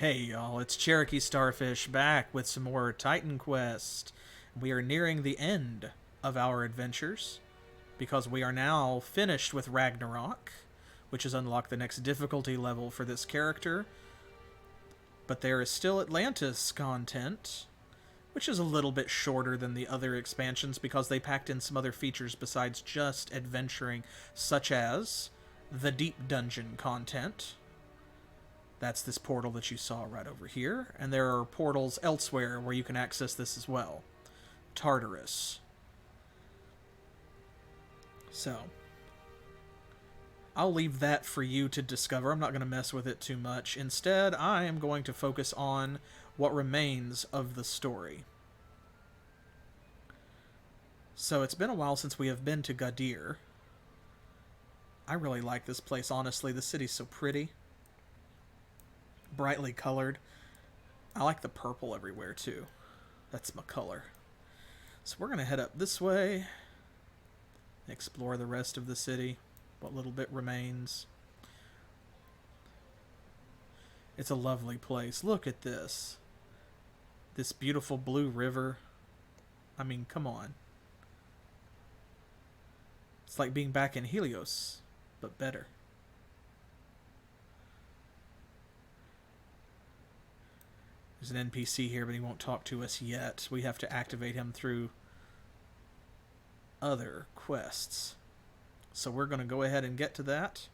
Hey y'all, it's CherokeeStarfish back with some more Titan Quest. We are nearing the end of our adventures because we are now finished with Ragnarok, which has unlocked the next difficulty level for this character. But there is still Atlantis content, which is a little bit shorter than the other expansions because they packed in some other features besides just adventuring, such as the deep dungeon content. That's this portal that you saw right over here. And there are portals elsewhere where you can access this as well. Tartarus. So, I'll leave that for you to discover. I'm not going to mess with it too much. Instead, I am going to focus on what remains of the story. So, it's been a while since we have been to Gadir. I really like this place, honestly. The city's so pretty. Brightly colored. I like the purple everywhere too. That's my color. So we're gonna head up this way, explore the rest of the city, what little bit remains. It's a lovely place. Look at this. This beautiful blue river. I mean, come on. It's like being back in Helios, but better. There's an NPC here, but he won't talk to us yet. We have to activate him through other quests. So we're going to go ahead and get to that.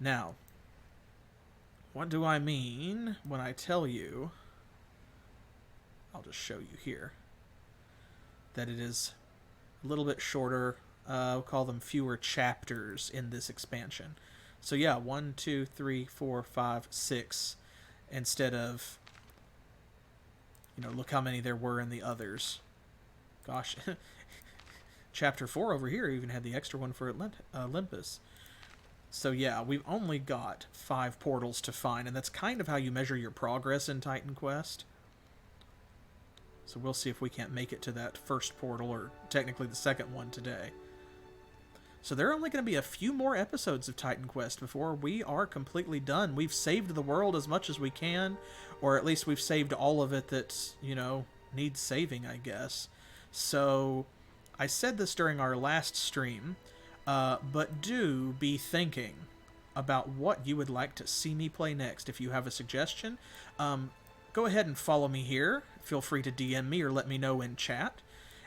Now, what do I mean when I tell you, I'll just show you here, that it is a little bit shorter, we'll call them fewer chapters in this expansion. So yeah, 1, 2, 3, 4, 5, 6, instead of, you know, look how many there were in the others. Gosh. Chapter 4 over here even had the extra one for Olympus. So yeah, we've only got 5 portals to find, and that's kind of how you measure your progress in Titan Quest. So we'll see if we can't make it to that first portal, or technically the second one today. So there are only going to be a few more episodes of Titan Quest before we are completely done. We've saved the world as much as we can, or at least we've saved all of it that, you know, needs saving, I guess. So I said this during our last stream, but do be thinking about what you would like to see me play next. If you have a suggestion, go ahead and follow me here. Feel free to DM me or let me know in chat.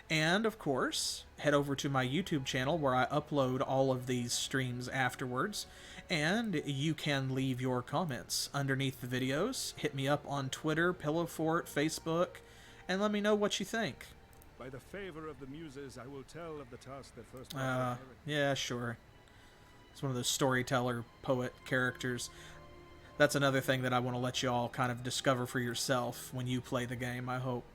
And, of course, head over to my YouTube channel where I upload all of these streams afterwards. And you can leave your comments underneath the videos. Hit me up on Twitter, Pillow Fort, Facebook, and let me know what you think. By the favor of the muses, I will tell of the task that first... Yeah, sure. It's one of those storyteller, poet characters. That's another thing that I want to let you all kind of discover for yourself when you play the game, I hope.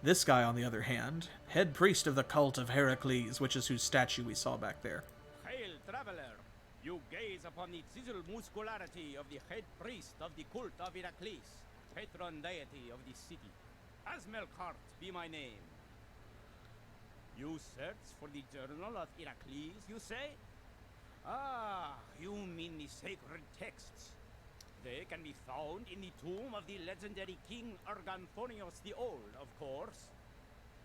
This guy, on the other hand, head priest of the cult of Heracles, which is whose statue we saw back there. Hail, traveler! You gaze upon the chisel muscularity of the head priest of the cult of Heracles, patron deity of the city. Asmelkart be my name. You search for the journal of Heracles, you say? Ah, you mean the sacred texts. They can be found in the tomb of the legendary King Arganthonios the Old, of course.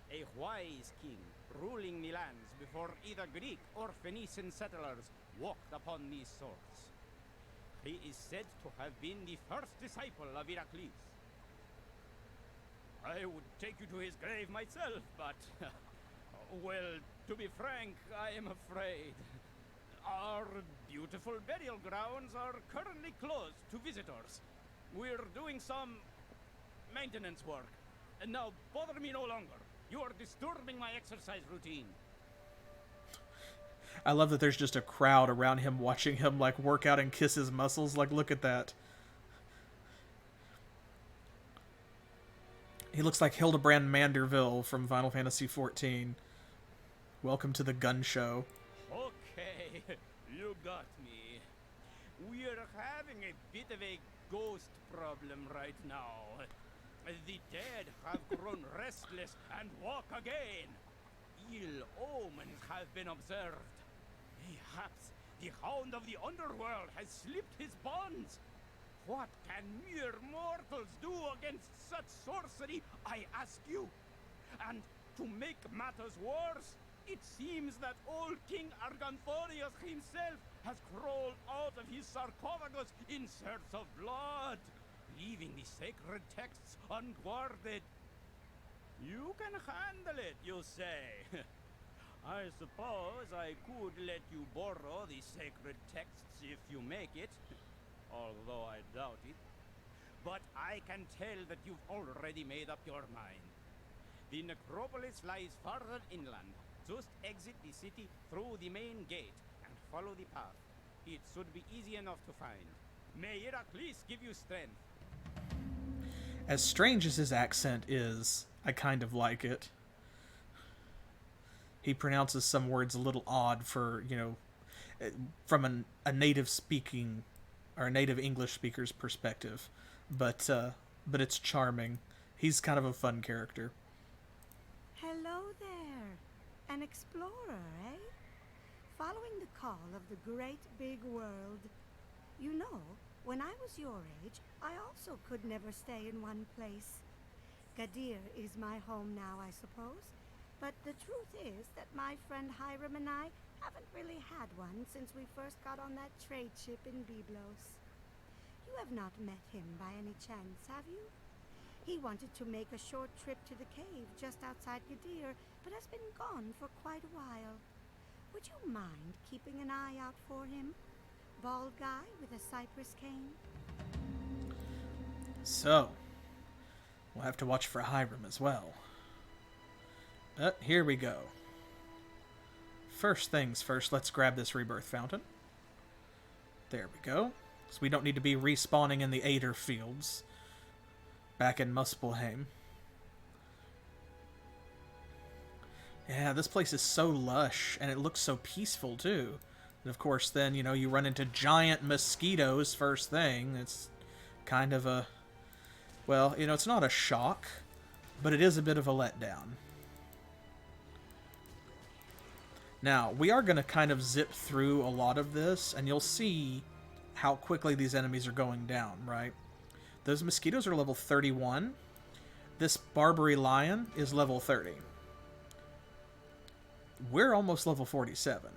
A wise king, ruling the lands before either Greek or Phoenician settlers walked upon these shores. He is said to have been the first disciple of Heracles. I would take you to his grave myself, but... well, to be frank, I am afraid. Our beautiful burial grounds are currently closed to visitors. We're doing some maintenance work. And now, bother me no longer. You are disturbing my exercise routine. I love that there's just a crowd around him watching him, like, work out and kiss his muscles. Like, look at that. He looks like Hildebrand Manderville from Final Fantasy XIV. Welcome to the gun show. Okay, you got me. We're having a bit of a ghost problem right now. The dead have grown restless and walk again. Ill omens have been observed. Perhaps the hound of the underworld has slipped his bonds. what can mere mortals do against such sorcery, I ask you? And to make matters worse, it seems that old King Arganthorius himself has crawled out of his sarcophagus in search of blood, leaving the sacred texts unguarded. You can handle it, you say? I suppose I could let you borrow the sacred texts if you make it, although I doubt it. But I can tell that you've already made up your mind. The necropolis lies farther inland. Just exit the city through the main gate and follow the path. It should be easy enough to find. May Heracles give you strength. As strange as his accent is, I kind of like it. He pronounces some words a little odd for, you know, from a native speaking or a native English speaker's perspective, but it's charming. He's kind of a fun character. Hello there. An explorer, eh? Following the call of the great big world. You know, when I was your age, I also could never stay in one place. Gadir is my home now, I suppose. But the truth is that my friend Hiram and I haven't really had one since we first got on that trade ship in Byblos. You have not met him by any chance, have you? He wanted to make a short trip to the cave just outside Gadir, but has been gone for quite a while. Would you mind keeping an eye out for him? Bald guy with a cypress cane? So, we'll have to watch for Hiram as well. But here we go. First things first, let's grab this rebirth fountain. There we go. So we don't need to be respawning in the Ader fields back in Muspelheim. Yeah, this place is so lush, and it looks so peaceful, too. And of course, then, you know, you run into giant mosquitoes first thing. It's kind of a... Well, you know, it's not a shock, but it is a bit of a letdown. Now, we are going to kind of zip through a lot of this, and you'll see how quickly these enemies are going down, right? Those mosquitoes are level 31. This Barbary Lion is level 30. We're almost level 47.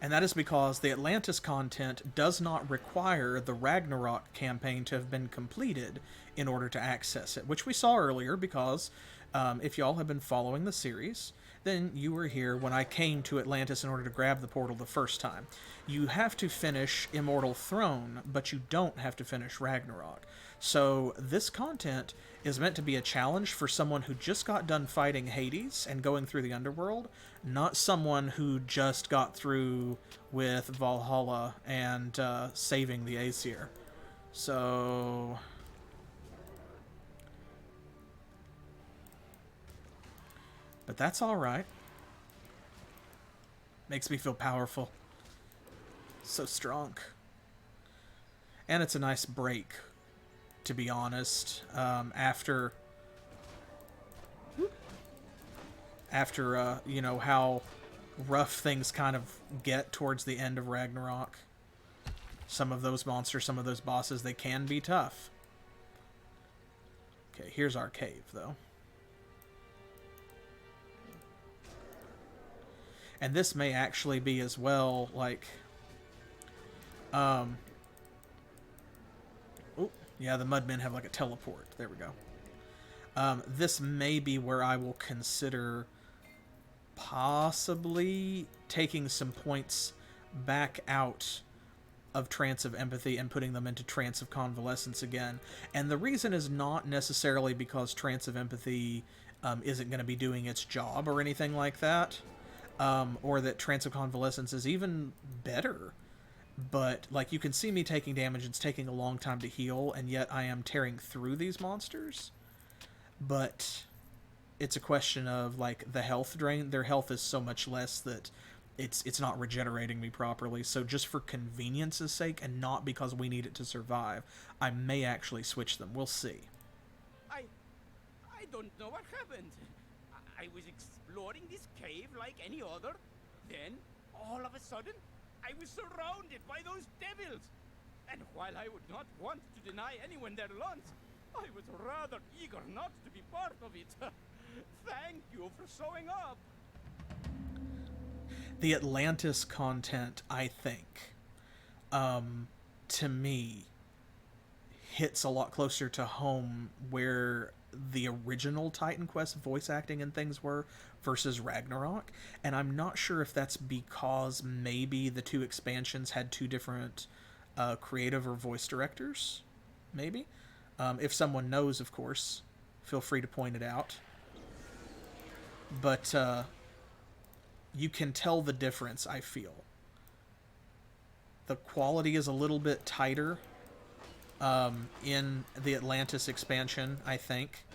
And that is because the Atlantis content does not require the Ragnarok campaign to have been completed in order to access it, which we saw earlier because if y'all have been following the series, then you were here when I came to Atlantis in order to grab the portal the first time. You have to finish Immortal Throne, but you don't have to finish Ragnarok. So this content is meant to be a challenge for someone who just got done fighting Hades and going through the underworld, not someone who just got through with Valhalla and saving the Aesir. So... But that's alright. Makes me feel powerful. So strong. And it's a nice break, to be honest, after you know, how rough things kind of get towards the end of Ragnarok. Some of those monsters, some of those bosses, they can be tough. Okay, here's our cave, though. And this may actually be as well, like... Oh, yeah, the Mudmen have like a teleport. There we go. This may be where I will consider possibly taking some points back out of Trance of Empathy and putting them into Trance of Convalescence again. And the reason is not necessarily because Trance of Empathy isn't going to be doing its job or anything like that. Or that Trance of Convalescence is even better. But, like, you can see me taking damage. It's taking a long time to heal, and yet I am tearing through these monsters. But it's a question of, like, the health drain. Their health is so much less that it's not regenerating me properly. So just for convenience's sake, and not because we need it to survive, I may actually switch them. We'll see. I don't know what happened. I was exploring this cave like any other. Then, all of a sudden, I was surrounded by those devils. And while I would not want to deny anyone their lunch, I was rather eager not to be part of it. Thank you for showing up. The Atlantis content, I think, to me, hits a lot closer to home where the original Titan Quest voice acting and things were versus Ragnarok. And I'm not sure if that's because maybe the two expansions had two different creative or voice directors. Maybe. If someone knows, of course, feel free to point it out. But you can tell the difference, I feel. The quality is a little bit tighter in the Atlantis expansion, I think.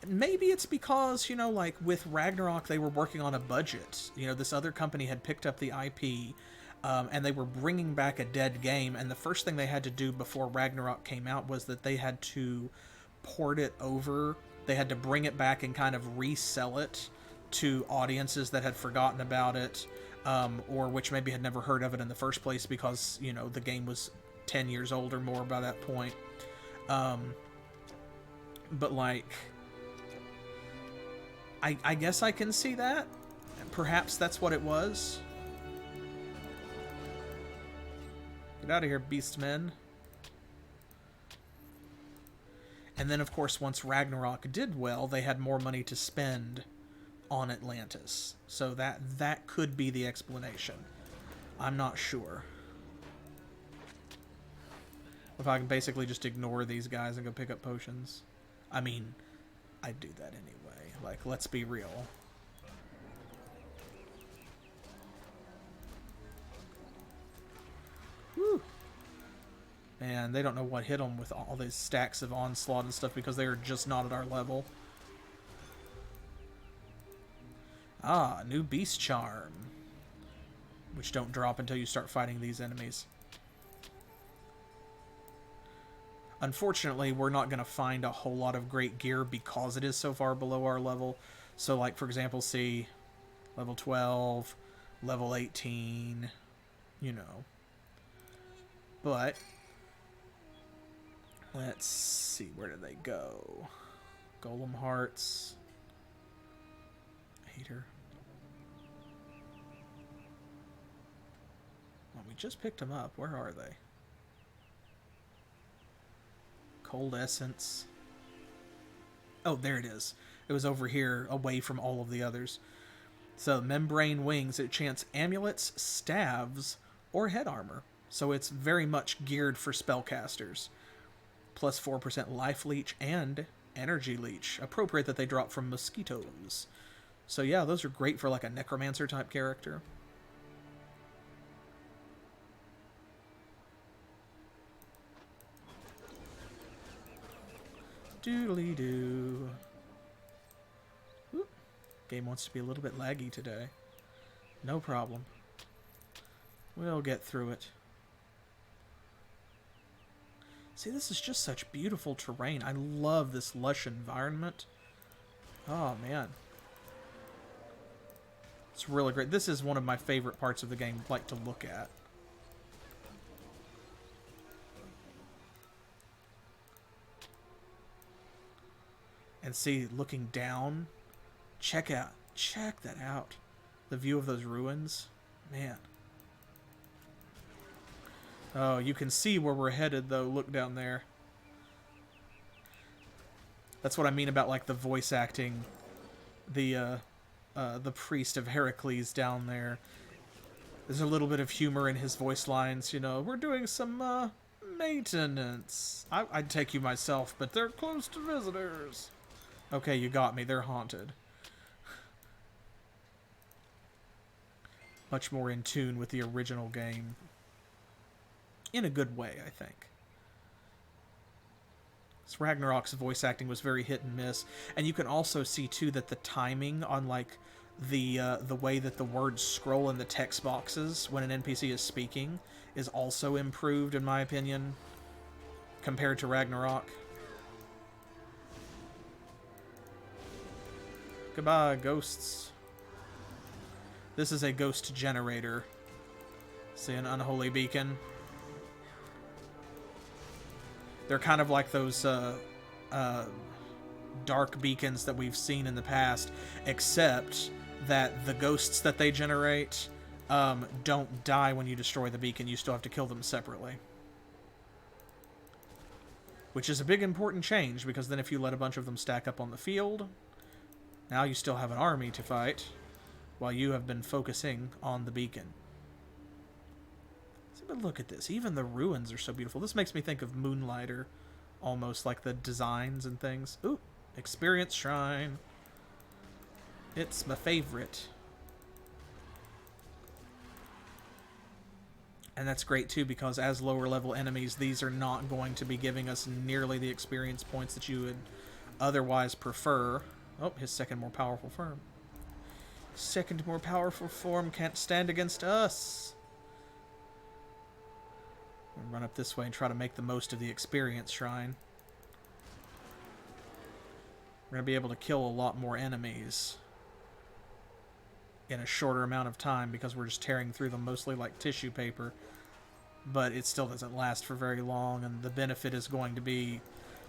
Maybe it's because, you know, like with Ragnarok, they were working on a budget. You know, this other company had picked up the IP, and they were bringing back a dead game, and the first thing they had to do before Ragnarok came out was that they had to port it over. They had to bring it back and kind of resell it to audiences that had forgotten about it, or which maybe had never heard of it in the first place because, you know, the game was 10 years old or more by that point. But, like, I guess I can see that. Perhaps that's what it was. Get out of here, beastmen. And then, of course, once Ragnarok did well, they had more money to spend on Atlantis. So that could be the explanation. I'm not sure. If I can basically just ignore these guys and go pick up potions. I mean, I'd do that anyway. Like, let's be real. Whew. Man, they don't know what hit them with all these stacks of onslaught and stuff because they are just not at our level. Ah, new beast charm. Which don't drop until you start fighting these enemies. Unfortunately, we're not going to find a whole lot of great gear because it is so far below our level. So, like, for example, see, level 12, level 18, you know. But, let's see, where did they go? Golem hearts. Hater. Well, we just picked them up. Where are they? Cold essence. Oh, there it is. It was over here, away from all of the others. So, membrane wings. It chants amulets, staves, or head armor. So it's very much geared for spellcasters. Plus 4% life leech and energy leech. Appropriate that they drop from mosquitoes. So yeah, those are great for like a necromancer type character. Doodly-doo. Oop. Game wants to be a little bit laggy today. No problem. We'll get through it. See, this is just such beautiful terrain. I love this lush environment. Oh, man. It's really great. This is one of my favorite parts of the game, like, to look at. And see, looking down, check that out. The view of those ruins, man. Oh, you can see where we're headed, though. Look down there. That's what I mean about, like, the voice acting. The priest of Heracles down there. There's a little bit of humor in his voice lines, you know. We're doing some, maintenance. I'd take you myself, but they're close to visitors. Okay, you got me. They're haunted. Much more in tune with the original game. In a good way, I think. So Ragnarok's voice acting was very hit and miss. And you can also see, too, that the timing on, like, the way that the words scroll in the text boxes when an NPC is speaking is also improved, in my opinion, compared to Ragnarok. Goodbye, ghosts. This is a ghost generator. See an unholy beacon? They're kind of like those dark beacons that we've seen in the past, except that the ghosts that they generate don't die when you destroy the beacon. You still have to kill them separately. Which is a big important change, because then if you let a bunch of them stack up on the field, now you still have an army to fight, while you have been focusing on the beacon. But look at this. Even the ruins are so beautiful. This makes me think of Moonlighter, almost, like the designs and things. Ooh, experience shrine. It's my favorite. And that's great too, because as lower level enemies, these are not going to be giving us nearly the experience points that you would otherwise prefer. Oh, his second more powerful form. Second more powerful form can't stand against us. We'll run up this way and try to make the most of the experience shrine. We're going to be able to kill a lot more enemies in a shorter amount of time, because we're just tearing through them mostly like tissue paper. But it still doesn't last for very long, and the benefit is going to be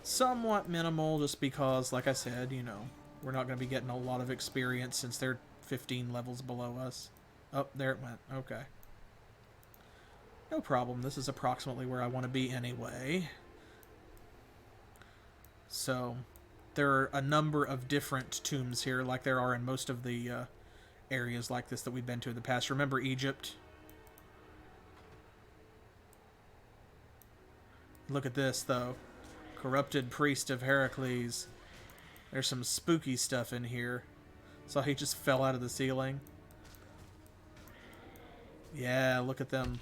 somewhat minimal, just because, like I said, you know, we're not going to be getting a lot of experience since they're 15 levels below us. Oh, there it went. Okay. No problem. This is approximately where I want to be anyway. So, there are a number of different tombs here, like there are in most of the areas like this that we've been to in the past. Remember Egypt? Look at this, though. Corrupted priest of Heracles. There's some spooky stuff in here. So he just fell out of the ceiling. Yeah, look at them.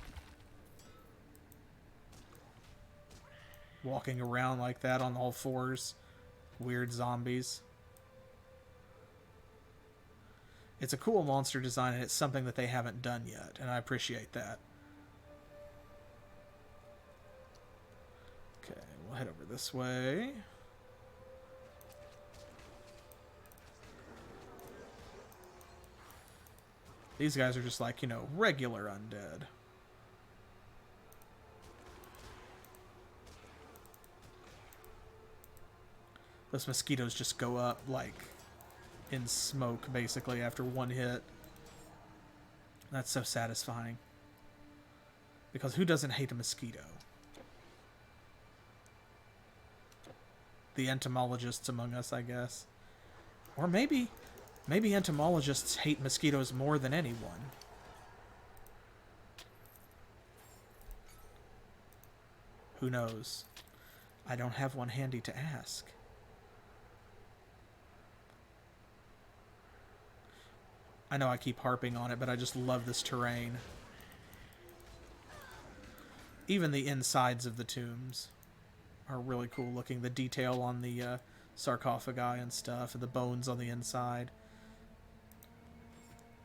Walking around like that on all fours. Weird zombies. It's a cool monster design, and it's something that they haven't done yet, and I appreciate that. Okay, we'll head over this way. These guys are just like, you know, regular undead. Those mosquitoes just go up, like, in smoke, basically, after one hit. That's so satisfying. Because who doesn't hate a mosquito? The entomologists among us, I guess. Or maybe entomologists hate mosquitoes more than anyone. Who knows? I don't have one handy to ask. I know I keep harping on it, but I just love this terrain. Even the insides of the tombs are really cool looking. The detail on the sarcophagi and stuff, and the bones on the inside.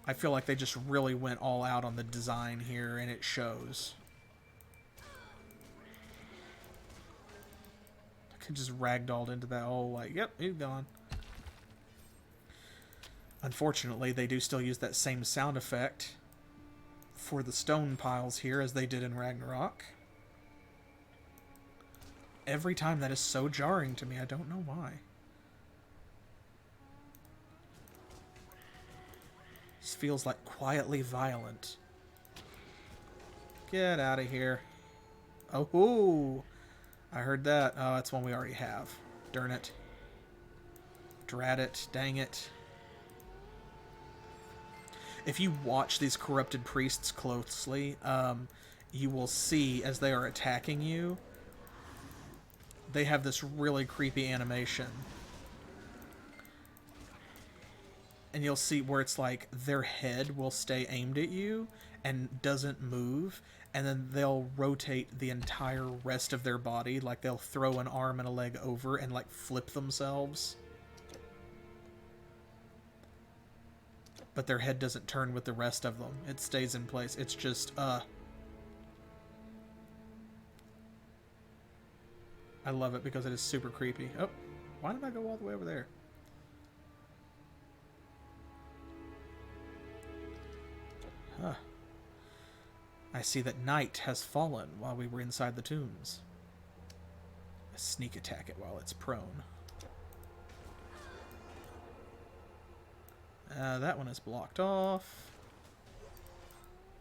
I feel like they just really went all out on the design here, and it shows. I could just ragdolled into that hole like, yep, he's gone. Unfortunately, they do still use that same sound effect for the stone piles here as they did in Ragnarok. Every time that is so jarring to me, I don't know why. This feels like quietly violent. Get out of here. Oh, ooh. I heard that. Oh, that's one we already have. Darn it. Drat it. Dang it. If you watch these corrupted priests closely, you will see as they are attacking you, they have this really creepy animation. And you'll see where it's like their head will stay aimed at you and doesn't move, and then they'll rotate the entire rest of their body, like they'll throw an arm and a leg over and like flip themselves. But their head doesn't turn with the rest of them. It stays in place. It's just, I love it because it is super creepy. Oh, why did I go all the way over there? Huh. I see that night has fallen while we were inside the tombs. Sneak attack it while it's prone. That one is blocked off.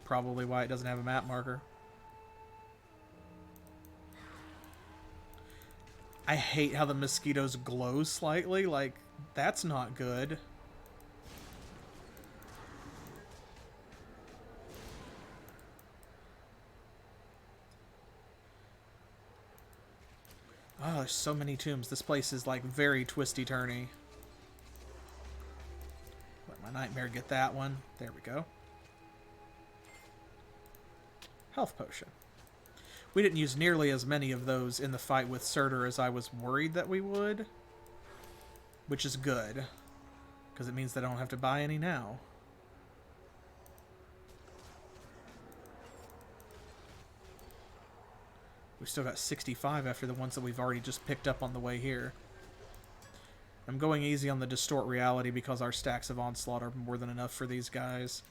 Probably why it doesn't have a map marker. I hate how the mosquitoes glow slightly. Like, that's not good. Oh, there's so many tombs. This place is, like, very twisty-turny. Let my nightmare get that one. There we go. Health potion. We didn't use nearly as many of those in the fight with Surtur as I was worried that we would. Which is good. Because it means that I don't have to buy any now. We've still got 65 after the ones that we've already just picked up on the way here. I'm going easy on the Distort Reality because our stacks of Onslaught are more than enough for these guys.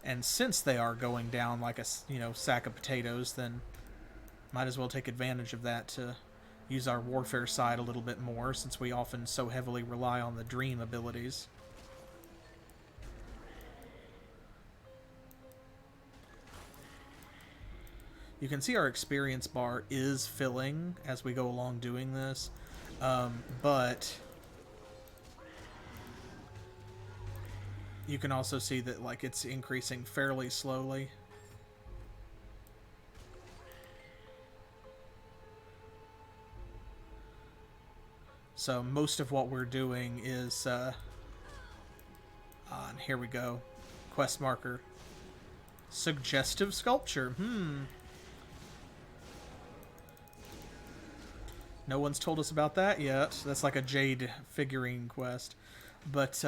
And since they are going down like a, sack of potatoes, then might as well take advantage of that to use our warfare side a little bit more, since we often so heavily rely on the dream abilities. You can see our experience bar is filling as we go along doing this, but you can also see that like it's increasing fairly slowly. So most of what we're doing is, and here we go, quest marker, suggestive sculpture. No one's told us about that yet. That's like a jade figurine quest. But,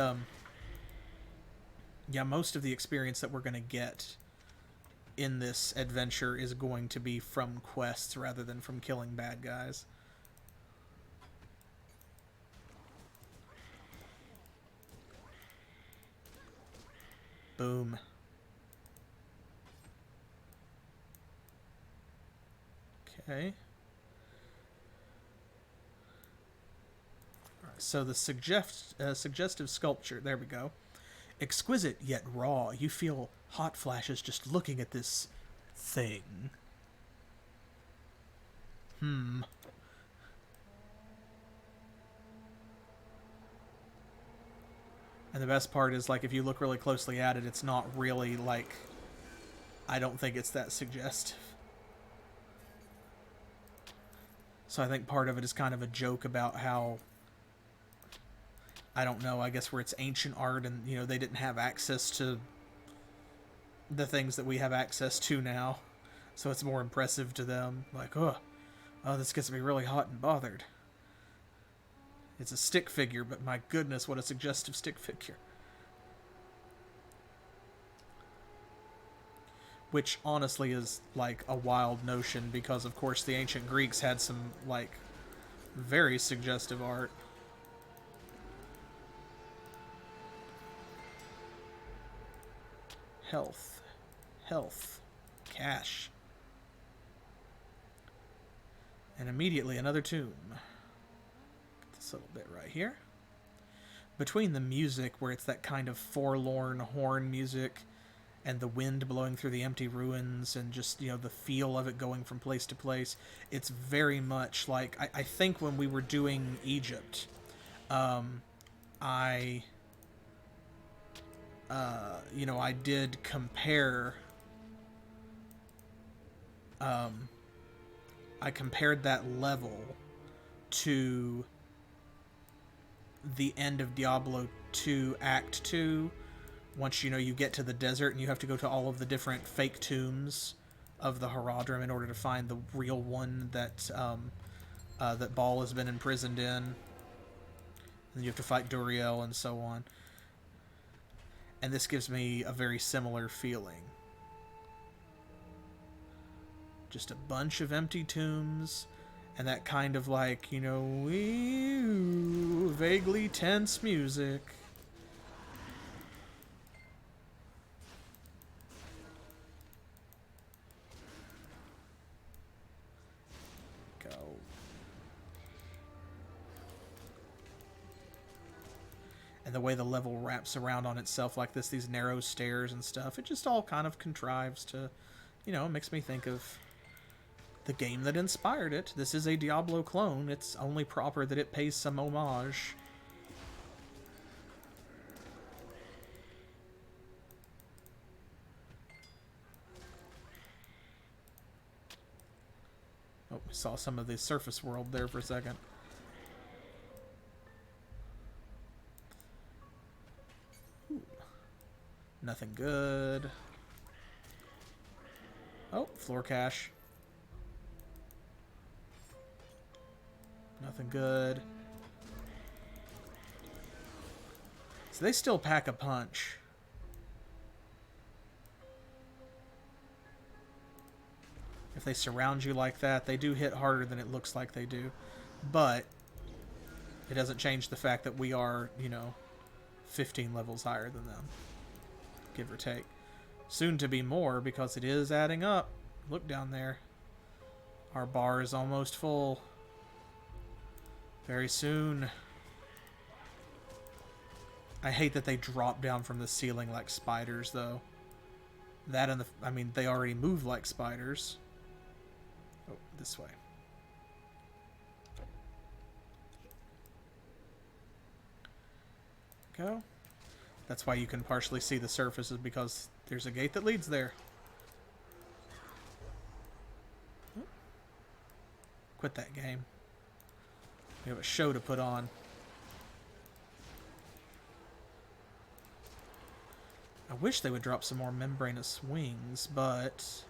yeah, most of the experience that we're going to get in this adventure is going to be from quests rather than from killing bad guys. Boom. Okay. So the suggestive sculpture, there we go. Exquisite yet raw. You feel hot flashes just looking at this thing. And the best part is, like, if you look really closely at it, it's not really, like, I don't think it's that suggestive. So I think part of it is kind of a joke about how, I don't know, I guess where it's ancient art and, they didn't have access to the things that we have access to now. So it's more impressive to them. Like, oh, this gets me really hot and bothered. It's a stick figure, but my goodness, what a suggestive stick figure. Which honestly is, like, a wild notion because, of course, the ancient Greeks had some, like, very suggestive art. Health. Health. Cash. And immediately another tomb. Get this little bit right here. Between the music, where it's that kind of forlorn horn music, and the wind blowing through the empty ruins, and just, the feel of it going from place to place, it's very much like, I think when we were doing Egypt, I did compare, I compared that level to the end of Diablo 2 Act 2, once, you get to the desert and you have to go to all of the different fake tombs of the Herodrim in order to find the real one that, that Baal has been imprisoned in. And you have to fight Duriel and so on. And this gives me a very similar feeling. Just a bunch of empty tombs, and that kind of like, vaguely tense music. the way the level wraps around on itself like this, these narrow stairs and stuff, it just all kind of contrives to, you know, makes me think of the game that inspired it. This is a Diablo clone. It's only proper that it pays some homage. Oh, we saw some of the surface world there for a second. Ooh. Nothing good. Oh, floor cache. Nothing good. So they still pack a punch. If they surround you like that, they do hit harder than it looks like they do. But it doesn't change the fact that we are, you know, 15 levels higher than them. Give or take. Soon to be more, because it is adding up. Look down there. Our bar is almost full. Very soon. I hate that they drop down from the ceiling like spiders, though. That and the... I mean, they already move like spiders. Oh, this way. Go. That's why you can partially see the surface, is because there's a gate that leads there. Oh. Quit that game. We have a show to put on. I wish they would drop some more membranous wings, but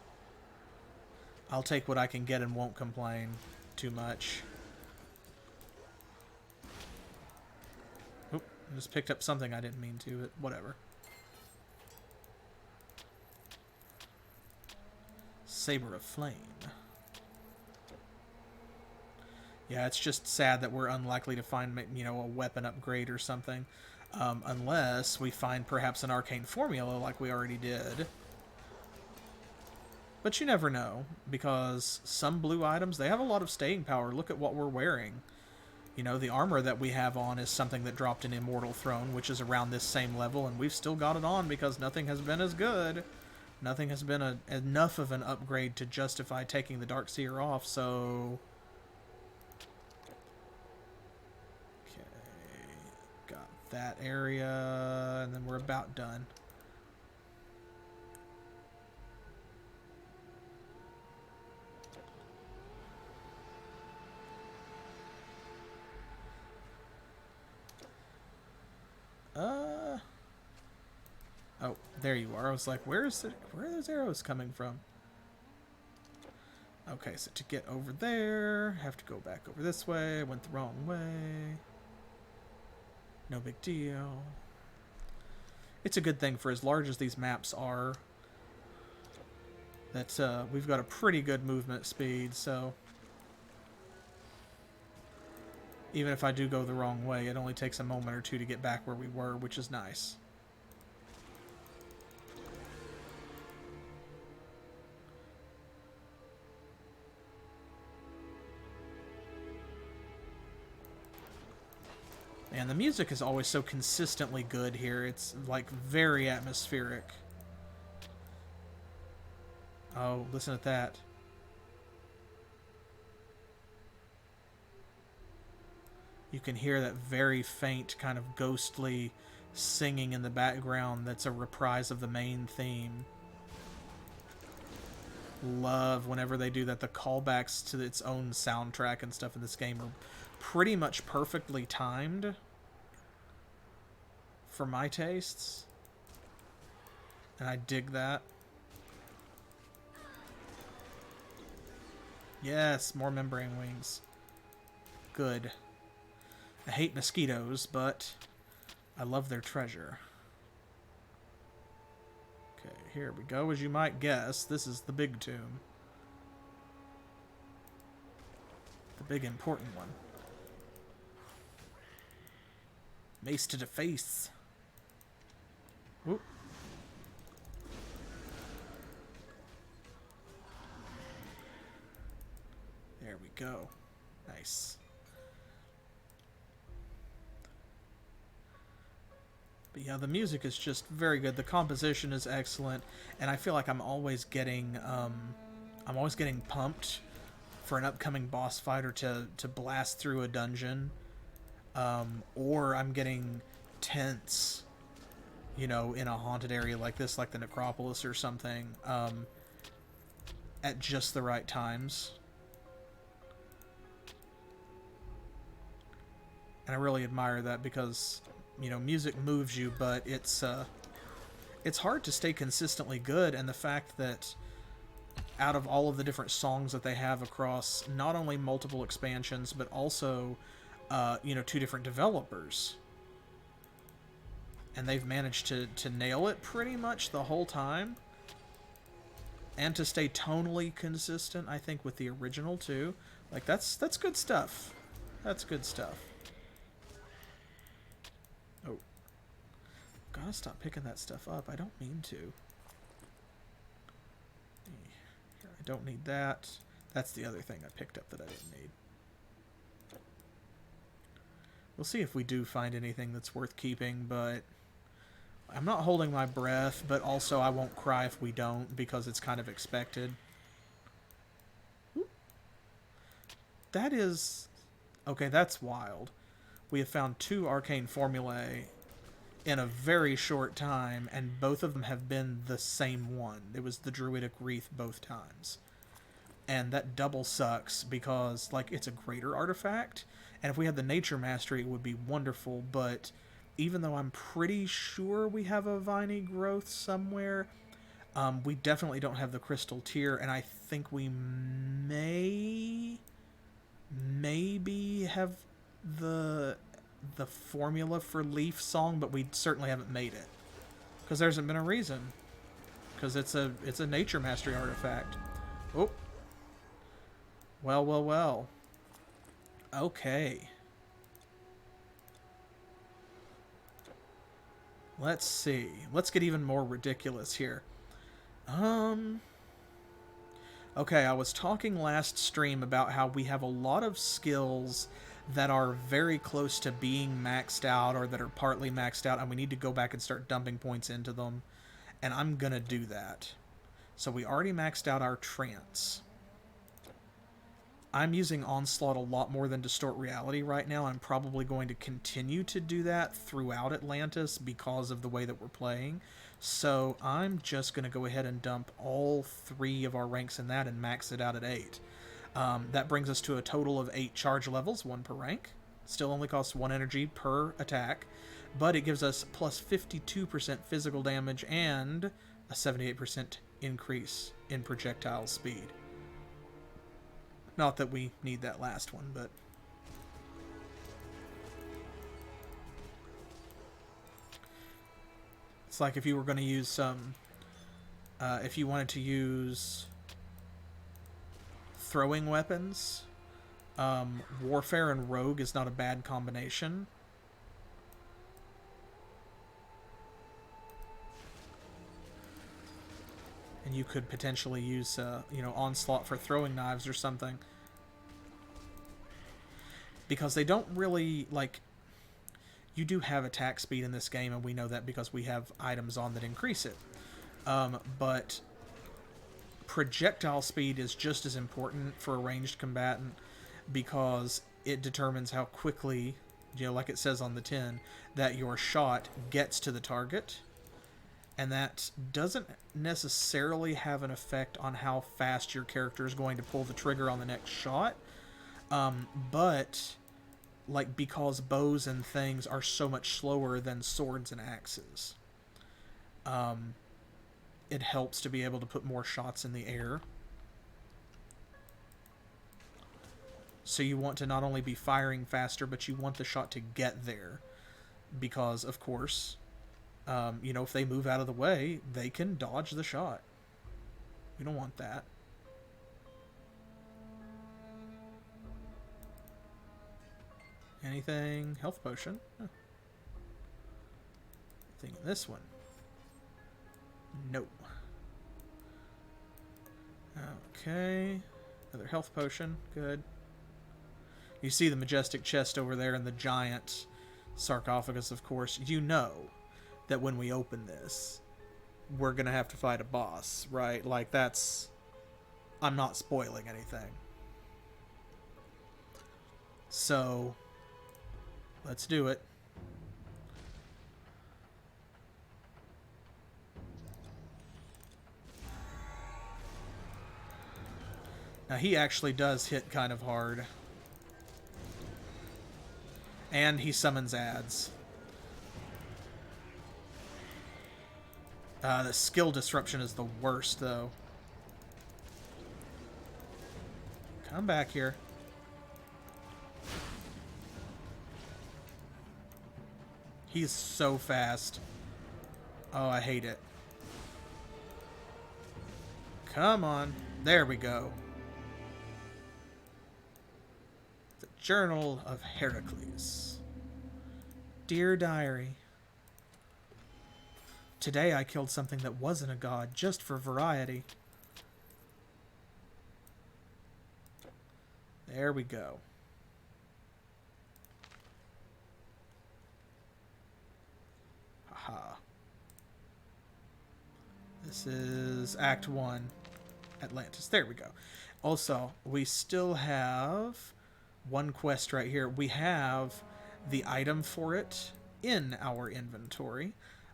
I'll take what I can get and won't complain too much. Oop, I just picked up something I didn't mean to, but whatever. Saber of Flame. Yeah, it's just sad that we're unlikely to find, you know, a weapon upgrade or something. Unless we find perhaps an arcane formula like we already did. But you never know, because some blue items, they have a lot of staying power. Look at what we're wearing. You know, the armor that we have on is something that dropped an Immortal Throne, which is around this same level, and we've still got it on because nothing has been as good. Nothing has been enough of an upgrade to justify taking the Darkseer off, so... that area, and then we're about done. Oh, there you are. I was like, where are those arrows coming from? Okay, so to get over there, have to go back over this way. I went the wrong way. No big deal. It's a good thing, for as large as these maps are, that we've got a pretty good movement speed, so even if I do go the wrong way, it only takes a moment or two to get back where we were, which is nice. And the music is always so consistently good here. It's, like, very atmospheric. Oh, listen to that. You can hear that very faint, kind of ghostly singing in the background that's a reprise of the main theme. Love whenever they do that. The callbacks to its own soundtrack and stuff in this game are pretty much perfectly timed for my tastes, and I dig that. Yes, more membrane wings. Good. I hate mosquitoes, but I love their treasure. Okay, here we go. As you might guess, this is the big tomb. The big important one. Mace to the face. Oop. There we go. Nice. But yeah, the music is just very good. The composition is excellent, and I feel like I'm always getting pumped for an upcoming boss fight or to blast through a dungeon, or I'm getting tense, you know, in a haunted area like this, like the Necropolis or something, at just the right times. And I really admire that because, you know, music moves you, but it's hard to stay consistently good, and the fact that out of all of the different songs that they have across not only multiple expansions, but also, you know, 2 different developers, and they've managed to nail it pretty much the whole time, and to stay tonally consistent, I think, with the original too. Like, that's good stuff. That's good stuff. Oh. Gotta stop picking that stuff up. I don't mean to. Here, I don't need that. That's the other thing I picked up that I didn't need. We'll see if we do find anything that's worth keeping, but I'm not holding my breath, but also I won't cry if we don't, because it's kind of expected. Ooh. That is... Okay, that's wild. We have found 2 arcane formulae in a very short time, and both of them have been the same one. It was the Druidic Wreath both times. And that double sucks, because, like, it's a greater artifact, and if we had the Nature Mastery, it would be wonderful, but even though I'm pretty sure we have a Viney Growth somewhere, we definitely don't have the Crystal Tear, and I think we maybe have the formula for Leaf Song, but we certainly haven't made it, because there hasn't been a reason, because it's a Nature Mastery artifact. Oh, well. Okay, let's see. Let's get even more ridiculous here. Okay, I was talking last stream about how we have a lot of skills that are very close to being maxed out, or that are partly maxed out, and we need to go back and start dumping points into them, and I'm gonna do that. So we already maxed out our Trance. I'm using Onslaught a lot more than Distort Reality right now. I'm probably going to continue to do that throughout Atlantis because of the way that we're playing. So I'm just going to go ahead and dump all 3 of our ranks in that and max it out at 8. That brings us to a total of 8 charge levels, 1 per rank. Still only costs 1 energy per attack, but it gives us plus 52% physical damage and a 78% increase in projectile speed. Not that we need that last one, but... It's like if you were going to use some... if you wanted to use throwing weapons, Warfare and Rogue is not a bad combination. And you could potentially use, you know, Onslaught for throwing knives or something. Because they don't really, like... You do have attack speed in this game, and we know that because we have items on that increase it. But projectile speed is just as important for a ranged combatant, because it determines how quickly, you know, like it says on the tin, that your shot gets to the target. And that doesn't necessarily have an effect on how fast your character is going to pull the trigger on the next shot. But, like, because bows and things are so much slower than swords and axes, it helps to be able to put more shots in the air. So you want to not only be firing faster, but you want the shot to get there. Because, of course... you know, if they move out of the way, they can dodge the shot. We don't want that. Anything? Health potion? Huh. Anything in this one? Nope. Okay. Another health potion. Good. You see the majestic chest over there and the giant sarcophagus, of course. You know that when we open this, we're going to have to fight a boss, right? Like, that's... I'm not spoiling anything. So, let's do it. Now, he actually does hit kind of hard. And he summons ads. The skill disruption is the worst, though. Come back here. He's so fast. Oh, I hate it. Come on. There we go. The Journal of Heracles. Dear Diary. Today I killed something that wasn't a god, just for variety. There we go. Haha. This is Act 1, Atlantis. There we go. Also, we still have one quest right here. We have the item for it in our inventory.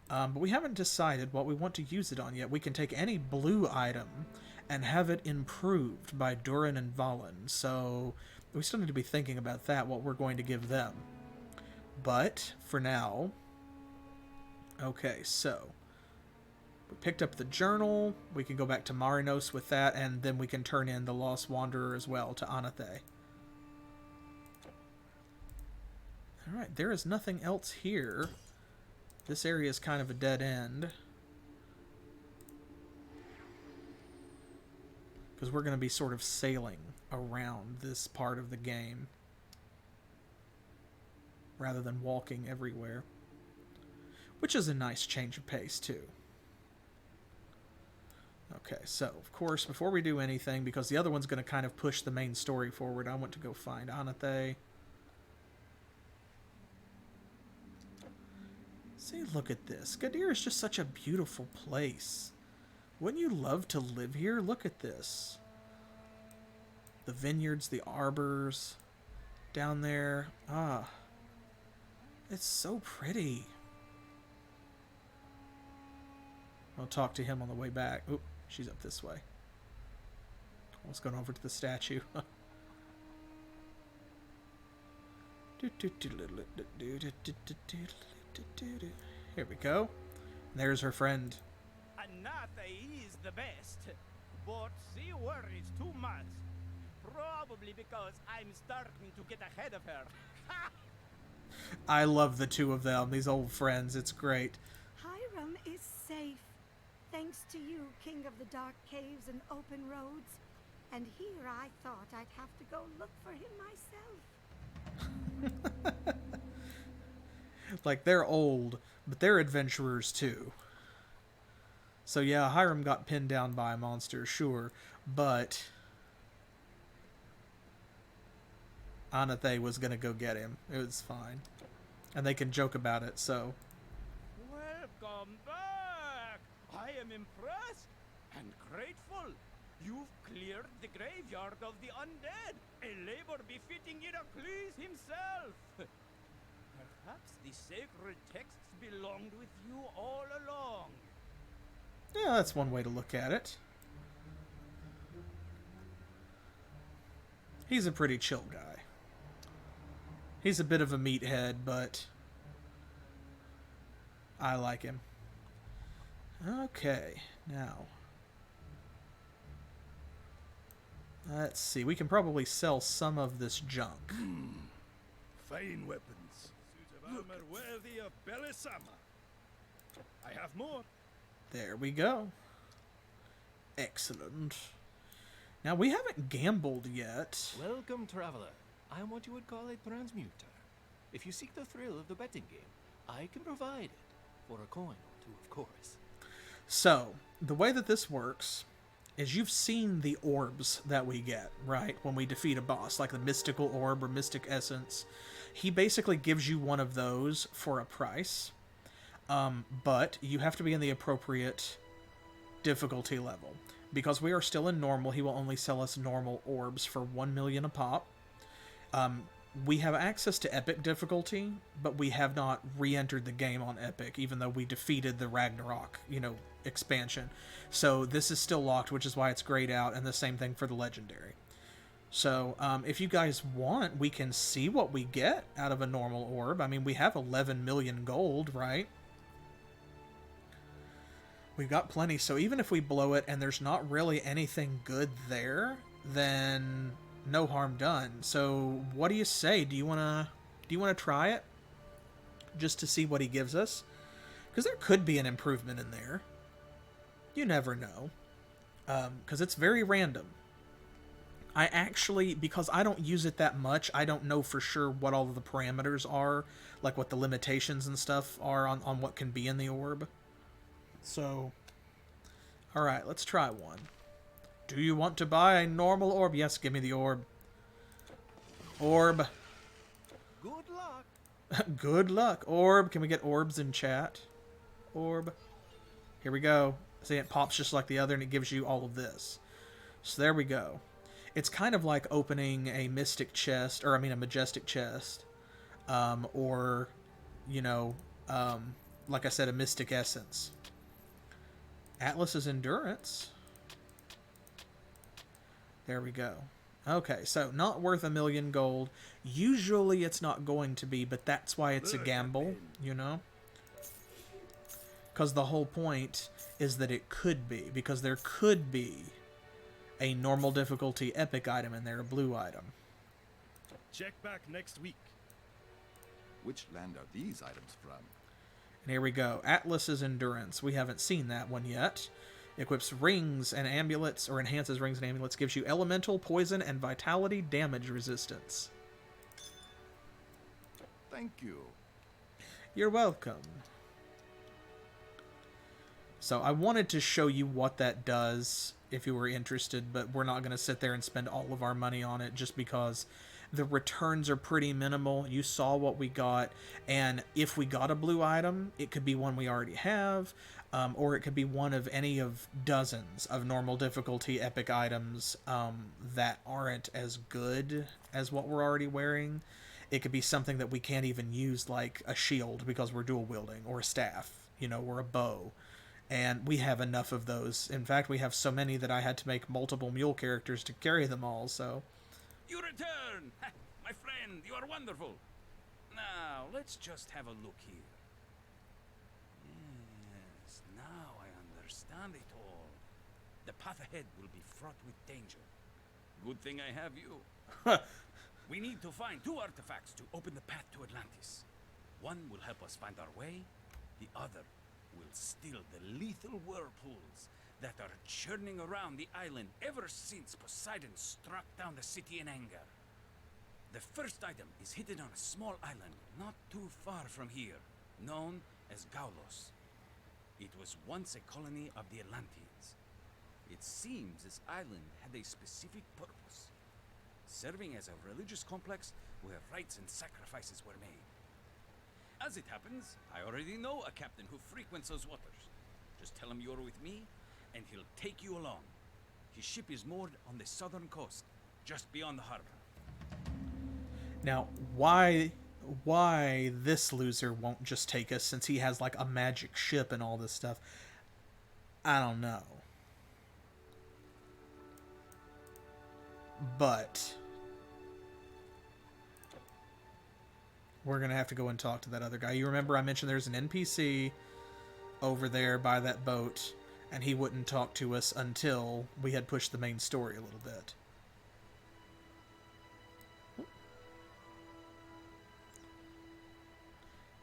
But we haven't decided what we want to use it on yet. We can take any blue item and have it improved by Durin and Valen. So we still need to be thinking about that, what we're going to give them. But for now... Okay, so we picked up the journal. We can go back to Marinos with that, and then we can turn in the Lost Wanderer as well to Anathe. Alright, there is nothing else here. This area is kind of a dead end. Because we're going to be sort of sailing around this part of the game. Rather than walking everywhere. Which is a nice change of pace, too. Okay, so, of course, before we do anything, because the other one's going to kind of push the main story forward, I want to go find Anathe. See, look at this. Gadir is just such a beautiful place. Wouldn't you love to live here? Look at this. The vineyards, the arbors down there. Ah. It's so pretty. I'll talk to him on the way back. Oop, she's up this way. Let's go over to the statue. Here we go. There's her friend. Anathe is the best, but she worries too much. Probably because I'm starting to get ahead of her. I love the two of them, these old friends. It's great. Hiram is safe. Thanks to you, King of the Dark Caves and Open Roads. And here I thought I'd have to go look for him myself. Like, they're old, but they're adventurers too. So yeah, Hiram got pinned down by a monster, sure, but Anathe was gonna go get him. It was fine. And they can joke about it, so... Welcome back! I am impressed and grateful. You've cleared the graveyard of the undead, a labor befitting Heracles himself. Perhaps the sacred texts belonged with you all along. Yeah, that's one way to look at it. He's a pretty chill guy. He's a bit of a meathead, but I like him. Okay, now let's see. We can probably sell some of this junk. Fine weapons. Suit of armor worthy of Belisama. I have more. There we go. Excellent. Now, we haven't gambled yet. Welcome, traveler. I am what you would call a transmuter. If you seek the thrill of the betting game, I can provide it. For a coin or two, of course. So, the way that this works is you've seen the orbs that we get, right? When we defeat a boss, like the mystical orb or mystic essence. He basically gives you one of those for a price. But you have to be in the appropriate difficulty level. Because we are still in normal, he will only sell us normal orbs for 1 million a pop. We have access to epic difficulty, but we have not re-entered the game on epic, even though we defeated the Ragnarok, expansion. So this is still locked, which is why it's grayed out, and the same thing for the legendary. So if you guys want, we can see what we get out of a normal orb. I mean, we have 11 million gold, right? We've got plenty, so even if we blow it and there's not really anything good there, then no harm done. So what do you say? Do you wanna try it? Just to see what he gives us? Because there could be an improvement in there. You never know. Because it's very random. I actually, because I don't use it that much, I don't know for sure what all of the parameters are, like what the limitations and stuff are on what can be in the orb. So, alright, let's try one. Do you want to buy a normal orb? Yes, give me the orb. Orb. Good luck. Good luck. Orb. Can we get orbs in chat? Orb. Here we go. See, it pops just like the other, and it gives you all of this. So there we go. It's kind of like opening a mystic chest, or I mean a majestic chest. Or, like I said, a mystic essence. Atlas's endurance. There we go. Okay, so not worth 1 million gold. Usually it's not going to be, but that's why it's a gamble, Because the whole point is that it could be, because there could be a normal difficulty epic item in there, a blue item. Check back next week. Which land are these items from? And here we go. Atlas's endurance. We haven't seen that one yet. Equips rings and amulets, or enhances rings and amulets. Gives you elemental, poison, and vitality damage resistance. Thank you. You're welcome. So I wanted to show you what that does if you were interested, but we're not going to sit there and spend all of our money on it just because the returns are pretty minimal. You saw what we got, and if we got a blue item, it could be one we already have, or it could be one of any of dozens of normal difficulty epic items that aren't as good as what we're already wearing. It could be something that we can't even use, like a shield because we're dual wielding, or a staff, or a bow. And we have enough of those. In fact, we have so many that I had to make multiple mule characters to carry them all, so... You return! My friend, you are wonderful. Now, let's just have a look here. Yes, now I understand it all. The path ahead will be fraught with danger. Good thing I have you. We need to find 2 artifacts to open the path to Atlantis. One will help us find our way. The other will still the lethal whirlpools that are churning around the island ever since Poseidon struck down the city in anger. The first item is hidden on a small island not too far from here, known as Gaulos. It was once a colony of the Atlanteans. It seems this island had a specific purpose, serving as a religious complex where rites and sacrifices were made. As it happens, I already know a captain who frequents those waters. Just tell him you're with me, and he'll take you along. His ship is moored on the southern coast, just beyond the harbor. Now, why this loser won't just take us since he has like a magic ship and all this stuff, I don't know. But we're going to have to go and talk to that other guy. You remember I mentioned there's an NPC over there by that boat, and he wouldn't talk to us until we had pushed the main story a little bit.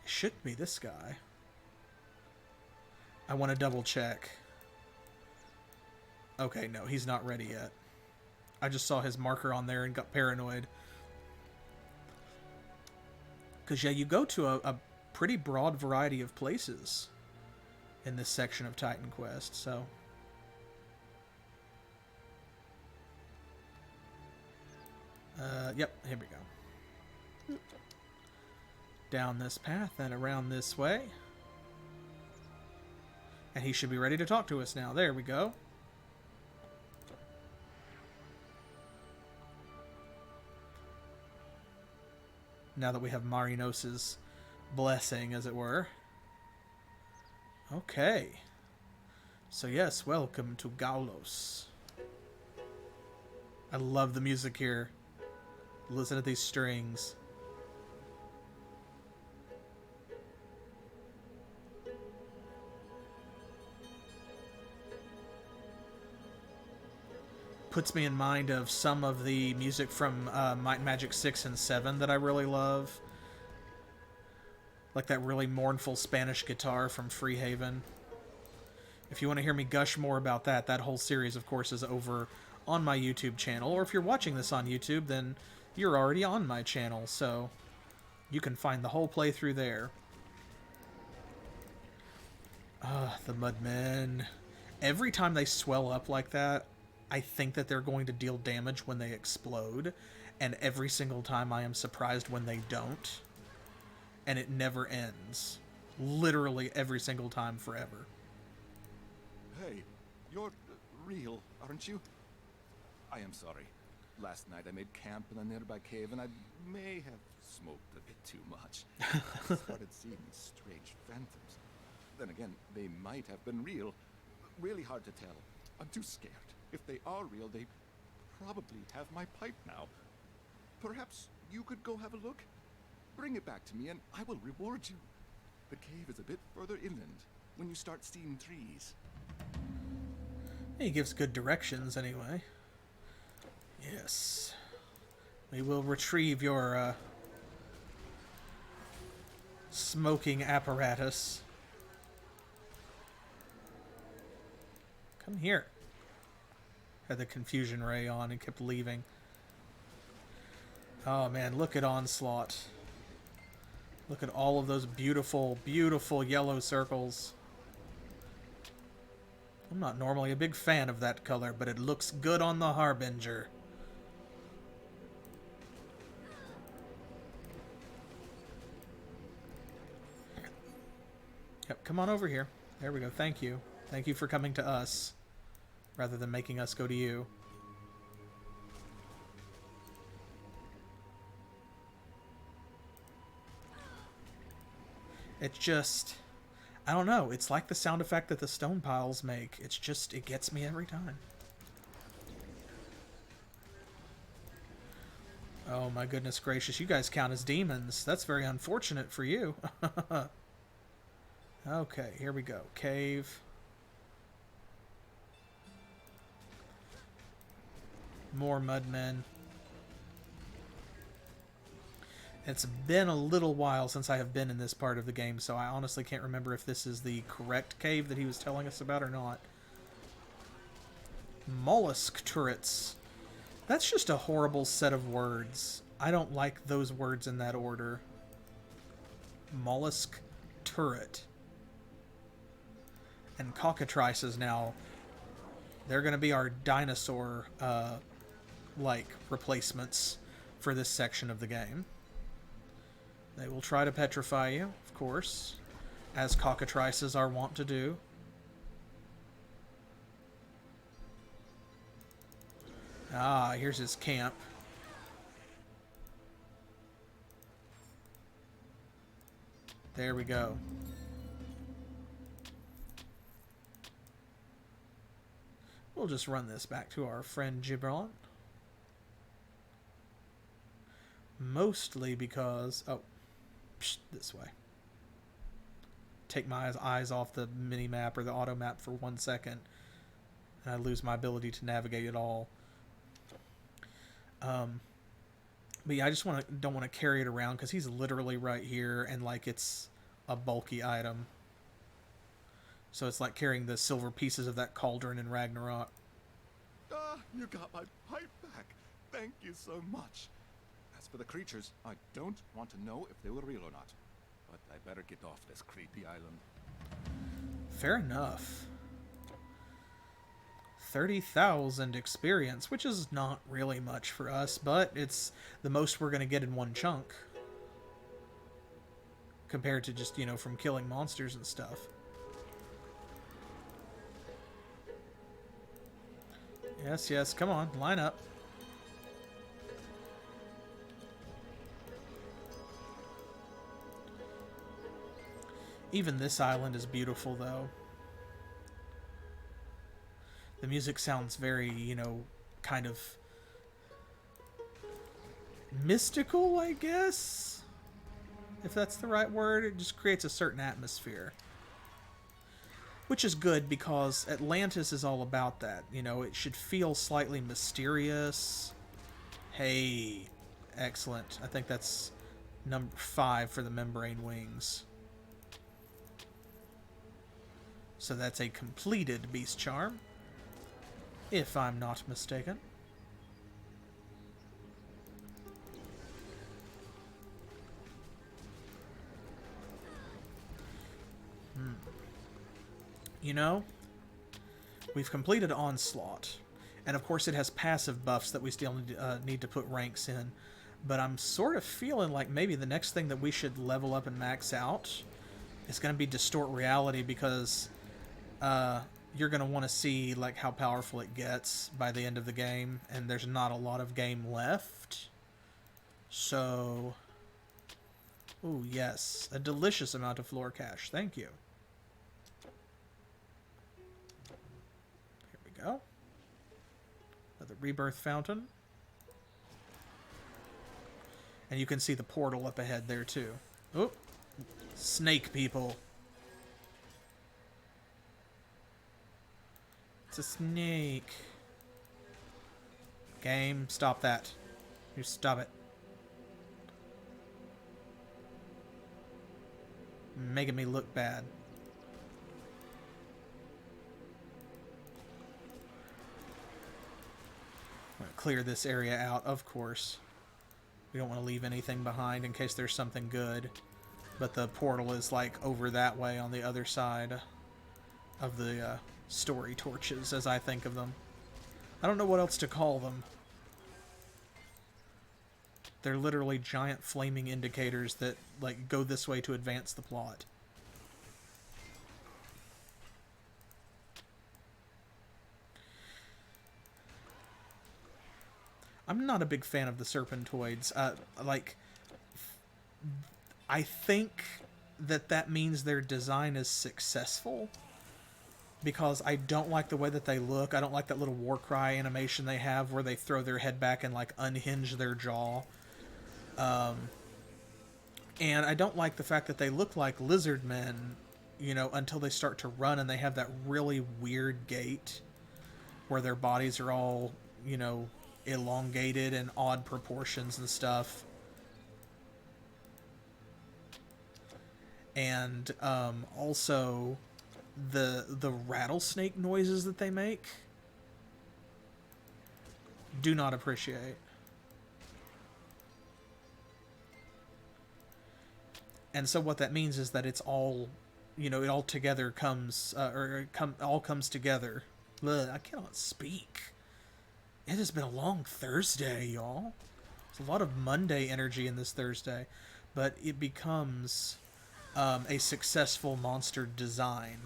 It should be this guy. I want to double check. Okay, no, he's not ready yet. I just saw his marker on there and got paranoid. Because, yeah, you go to a pretty broad variety of places in this section of Titan Quest, so... yep, here we go. Down this path and around this way. And he should be ready to talk to us now. There we go. Now that we have Marinos's blessing, as it were. Okay. So yes, welcome to Gaulos. I love the music here. Listen to these strings. Puts me in mind of some of the music from Might and Magic 6 and 7 that I really love. Like that really mournful Spanish guitar from Freehaven. If you want to hear me gush more about that, that whole series, of course, is over on my YouTube channel. Or if you're watching this on YouTube, then you're already on my channel, so you can find the whole playthrough there. The Mudmen. Every time they swell up like that, I think that they're going to deal damage when they explode, and every single time I am surprised when they don't. And it never ends. Literally every single time forever. Hey, you're real, aren't you? I am sorry. Last night I made camp in a nearby cave and I may have smoked a bit too much. I started seeing these strange phantoms. Then again, they might have been real. Really hard to tell. I'm too scared. If they are real, they probably have my pipe now. Perhaps you could go have a look? Bring it back to me and I will reward you. The cave is a bit further inland when you start seeing trees. He gives good directions anyway. Yes. We will retrieve your smoking apparatus. Come here. Had the confusion ray on and kept leaving. Oh man, look at Onslaught. Look at all of those beautiful, beautiful yellow circles. I'm not normally a big fan of that color, but it looks good on the Harbinger. Yep, come on over here. There we go. Thank you. Thank you for coming to us, rather than making us go to you. It's just... I don't know. It's like the sound effect that the stone piles make. It's just... it gets me every time. Oh my goodness gracious. You guys count as demons. That's very unfortunate for you. Okay, here we go. Cave. More mudmen. It's been a little while since I have been in this part of the game, so I honestly can't remember if this is the correct cave that he was telling us about or not. Mollusk turrets. That's just a horrible set of words. I don't like those words in that order. Mollusk turret. And cockatrices now. They're going to be our dinosaur, like, replacements for this section of the game. They will try to petrify you, of course, as cockatrices are wont to do. Ah, here's his camp. There we go. We'll just run this back to our friend Gibron. Mostly because... oh, this way. Take my eyes off the mini-map or the auto-map for 1 second, and I lose my ability to navigate at all. But yeah, I just don't want to carry it around because he's literally right here, and like it's a bulky item. So it's like carrying the silver pieces of that cauldron in Ragnarok. Ah, you got my pipe back. Thank you so much. As for the creatures, I don't want to know if they were real or not. But I better get off this creepy island. Fair enough. 30,000 experience, which is not really much for us, but it's the most we're going to get in one chunk. Compared to just, you know, from killing monsters and stuff. Yes, yes, come on, line up. Even this island is beautiful, though. The music sounds very, you know, kind of mystical, I guess? If that's the right word. It just creates a certain atmosphere. Which is good, because Atlantis is all about that. You know, it should feel slightly mysterious. Hey, excellent. I think that's number 5 for the membrane wings. So that's a completed beast charm, if I'm not mistaken. You know, we've completed Onslaught, and of course it has passive buffs that we still need to put ranks in, but I'm sort of feeling like maybe the next thing that we should level up and max out is going to be Distort Reality, because you're going to want to see like how powerful it gets by the end of the game, and there's not a lot of game left. So, ooh, yes, a delicious amount of floor cash. Thank you. Here we go. Another rebirth fountain. And you can see the portal up ahead there too. Oh, snake people. It's a snake. Game, stop that. You stop it. Making me look bad. I'm gonna clear this area out, of course. We don't want to leave anything behind in case there's something good. But the portal is like over that way on the other side of the story torches, as I think of them. I don't know what else to call them. They're literally giant flaming indicators that like go this way to advance the plot. I'm not a big fan of the serpentoids. I think that means their design is successful, because I don't like the way that they look. I don't like that little war cry animation they have where they throw their head back and like unhinge their jaw. And I don't like the fact that they look like lizard men, you know, until they start to run, and they have that really weird gait where their bodies are all, you know, elongated and odd proportions and stuff. And also the rattlesnake noises that they make, do not appreciate. And so what that means is that it's all, you know, it all together comes, all comes together. Ugh, I cannot speak. It has been a long Thursday, y'all. There's a lot of Monday energy in this Thursday, but it becomes a successful monster design,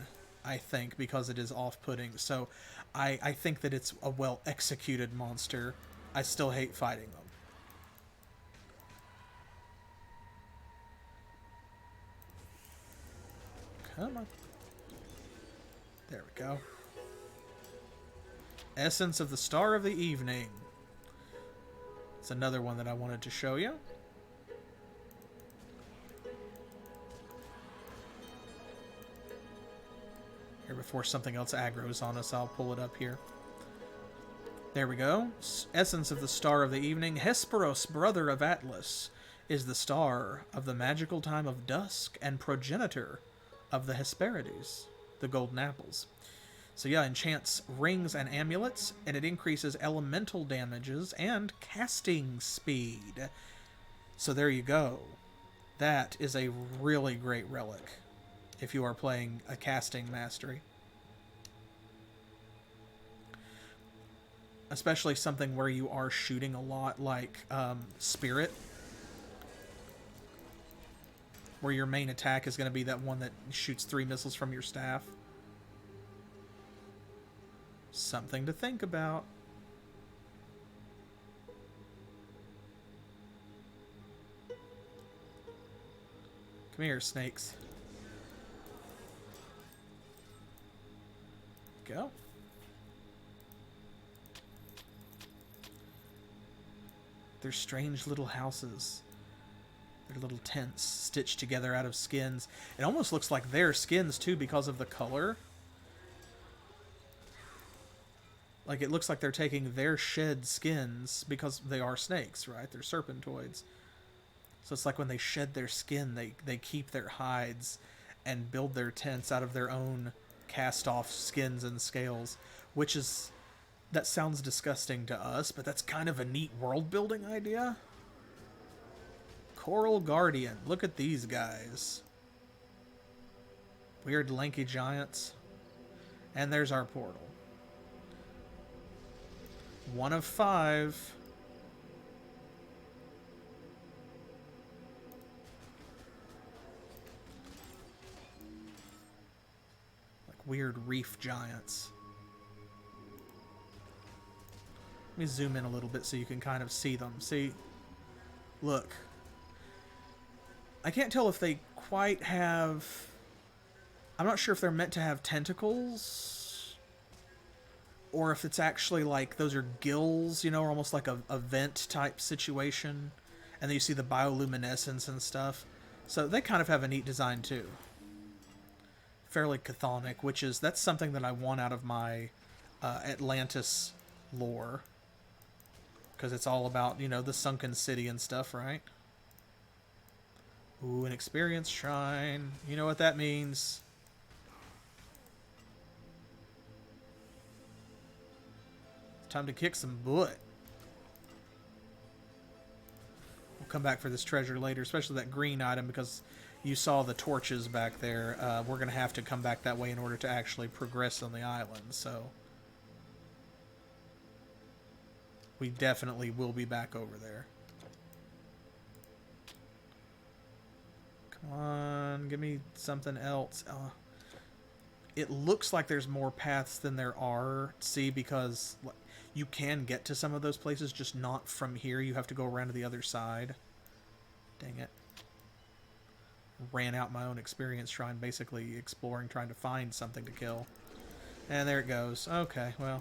I think, because it is off-putting. So I think that it's a well-executed monster. I still hate fighting them. Come on. There we go. Essence of the Star of the Evening. It's another one that I wanted to show you. Here, before something else aggroes on us, I'll pull it up here. There we go. Essence of the Star of the Evening. Hesperos, brother of Atlas, is the star of the magical time of dusk and progenitor of the Hesperides, the golden apples. So yeah, enchants rings and amulets, and it increases elemental damages and casting speed. So there you go. That is a really great relic if you are playing a casting mastery. Especially something where you are shooting a lot, like Spirit, where your main attack is going to be that one that shoots 3 missiles from your staff. Something to think about. Come here, snakes. Go. They're strange little houses. They're little tents stitched together out of skins. It almost looks like their skins, too, because of the color. Like, it looks like they're taking their shed skins, because they are snakes, right? They're serpentoids. So it's like when they shed their skin, they keep their hides and build their tents out of their own cast-off skins and scales, which is... That sounds disgusting to us, but that's kind of a neat world-building idea. Coral Guardian. Look at these guys. Weird lanky giants. And there's our portal. 1 of 5. Like weird reef giants. Let me zoom in a little bit so you can kind of see them. See? Look. I can't tell if they quite have... I'm not sure if they're meant to have tentacles. Or if it's actually like, those are gills, you know, or almost like a vent type situation. And then you see the bioluminescence and stuff. So they kind of have a neat design too. Fairly chthonic, which is... That's something that I want out of my Atlantis lore. Because it's all about, you know, the sunken city and stuff, right? Ooh, an experience shrine. You know what that means. It's time to kick some butt. We'll come back for this treasure later, especially that green item, because you saw the torches back there. We're going to have to come back that way in order to actually progress on the island, so... We definitely will be back over there. Come on, give me something else. It looks like there's more paths than there are. See, because you can get to some of those places, just not from here. You have to go around to the other side. Dang it. Ran out my own experience shrine, basically exploring, trying to find something to kill. And there it goes. Okay, well...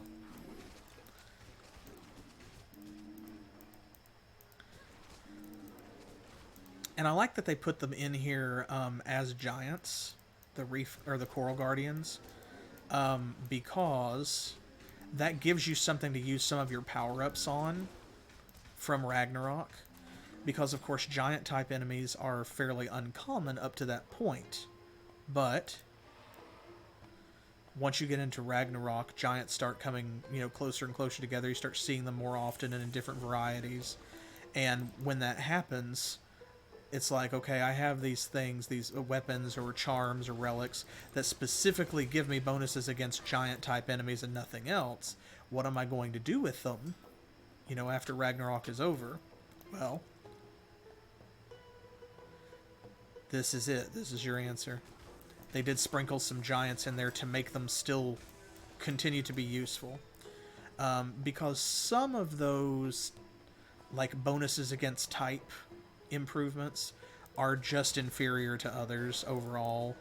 And I like that they put them in here as giants, the reef or the coral guardians, because that gives you something to use some of your power-ups on from Ragnarok. Because of course giant type enemies are fairly uncommon up to that point, but once you get into Ragnarok, giants start coming, you know, closer and closer together. You start seeing them more often and in different varieties, and when that happens, it's like, okay, I have these things, these weapons or charms or relics that specifically give me bonuses against giant-type enemies and nothing else. What am I going to do with them, you know, after Ragnarok is over? Well, this is it. This is your answer. They did sprinkle some giants in there to make them still continue to be useful. Because some of those, like, bonuses against type improvements are just inferior to others overall,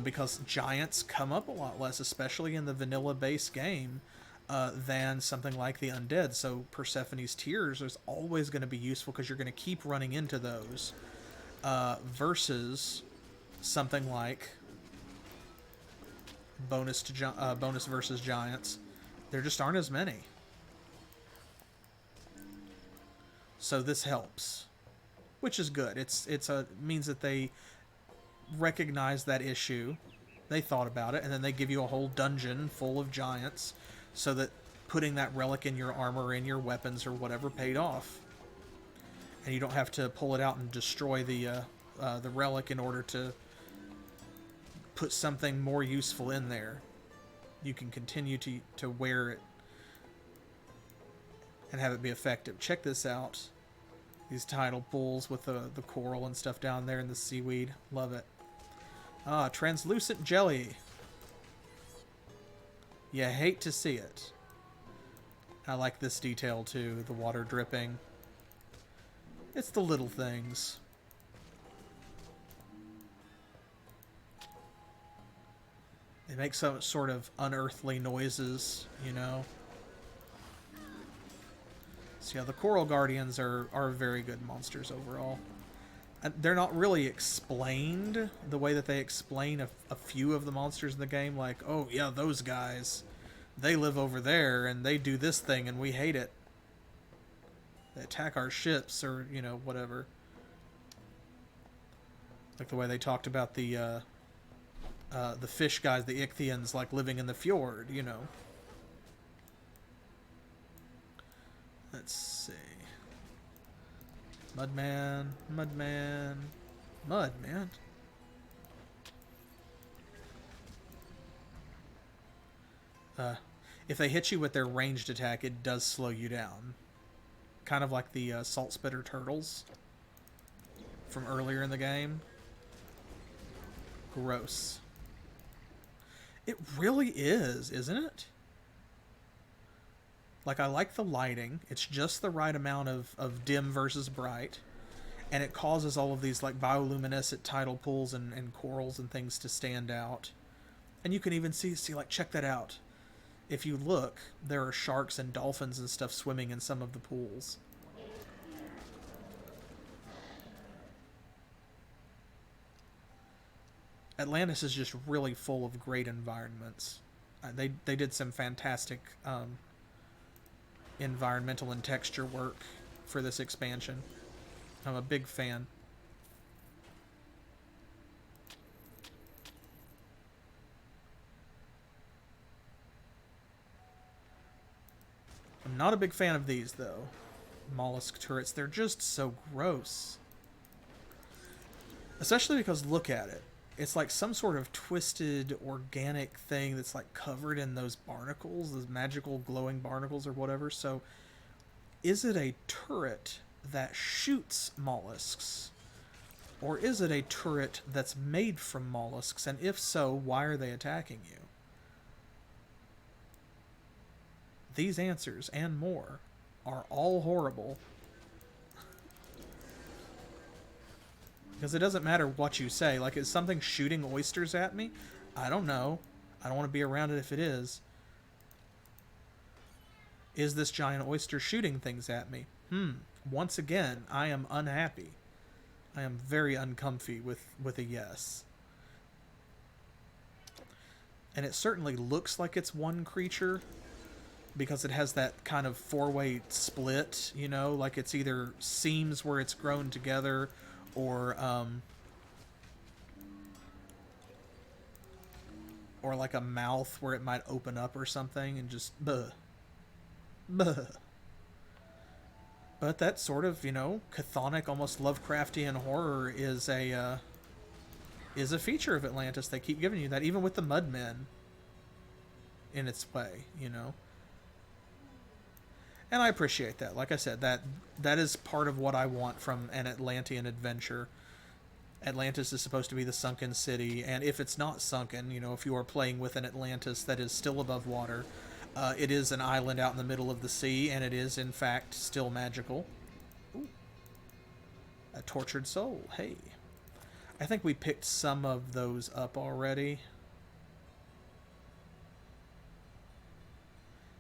because giants come up a lot less, especially in the vanilla base game, than something like the undead. So Persephone's Tears is always going to be useful because you're going to keep running into those, versus something like bonus versus giants. There just aren't as many. So this helps, which is good. It means that they recognize that issue, they thought about it, and then they give you a whole dungeon full of giants, so that putting that relic in your armor, in your weapons, or whatever paid off, and you don't have to pull it out and destroy the relic in order to put something more useful in there. You can continue to wear it and have it be effective. Check this out. These tidal pools with the coral and stuff down there and the seaweed. Love it. Ah, translucent jelly. You hate to see it. I like this detail too, the water dripping. It's the little things. They make some sort of unearthly noises, you know. So yeah, the Coral Guardians are very good monsters overall. And they're not really explained the way that they explain a few of the monsters in the game. Like, oh yeah, those guys, they live over there and they do this thing and we hate it. They attack our ships or, you know, whatever. Like the way they talked about the fish guys, the Ichthyans, like living in the fjord, you know. Let's see. Mudman, Mudman, Mudman. If they hit you with their ranged attack, it does slow you down. Kind of like the Salt Spitter Turtles from earlier in the game. Gross. It really is, isn't it? Like, I like the lighting. It's just the right amount of dim versus bright. And it causes all of these, like, bioluminescent tidal pools and corals and things to stand out. And you can even see, like, check that out. If you look, there are sharks and dolphins and stuff swimming in some of the pools. Atlantis is just really full of great environments. They did some fantastic environmental and texture work for this expansion. I'm a big fan. I'm not a big fan of these, though. Mollusk turrets. They're just so gross. Especially because, look at it. It's like some sort of twisted organic thing that's like covered in those barnacles, those magical glowing barnacles or whatever. So is it a turret that shoots mollusks? Or is it a turret that's made from mollusks? And if so, why are they attacking you? These answers and more are all horrible. Because it doesn't matter what you say. Like, is something shooting oysters at me? I don't know. I don't want to be around it if it is. Is this giant oyster shooting things at me? Once again, I am unhappy. I am very uncomfy with a yes. And it certainly looks like it's one creature. Because it has that kind of four-way split, you know? Like it's either seams where it's grown together or like a mouth where it might open up or something and just buh. But that sort of, you know, chthonic, almost Lovecraftian horror is a feature of Atlantis. They keep giving you that, even with the Mudmen in its way, you know. And I appreciate that. Like I said, that is part of what I want from an Atlantean adventure. Atlantis is supposed to be the sunken city, and if it's not sunken, you know, if you are playing with an Atlantis that is still above water, it is an island out in the middle of the sea, and it is, in fact, still magical. Ooh. A tortured soul. Hey. I think we picked some of those up already.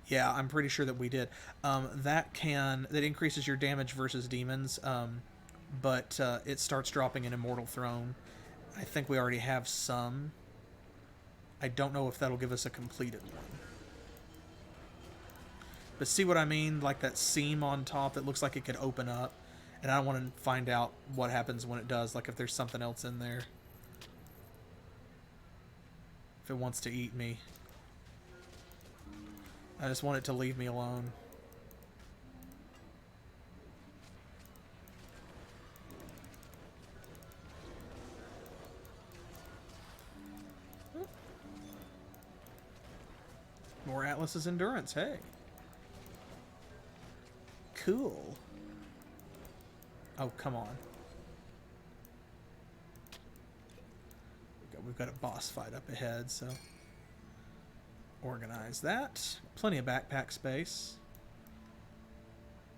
Yeah, I'm pretty sure that we did. That increases your damage versus demons, but it starts dropping an Immortal Throne. I think we already have some. I don't know if that'll give us a completed one. But see what I mean? Like that seam on top that looks like it could open up. And I want to find out what happens when it does, like if there's something else in there. If it wants to eat me. I just want it to leave me alone. More Atlas's Endurance, hey. Cool. Oh, come on. We've got a boss fight up ahead, so... Organize that. Plenty of backpack space.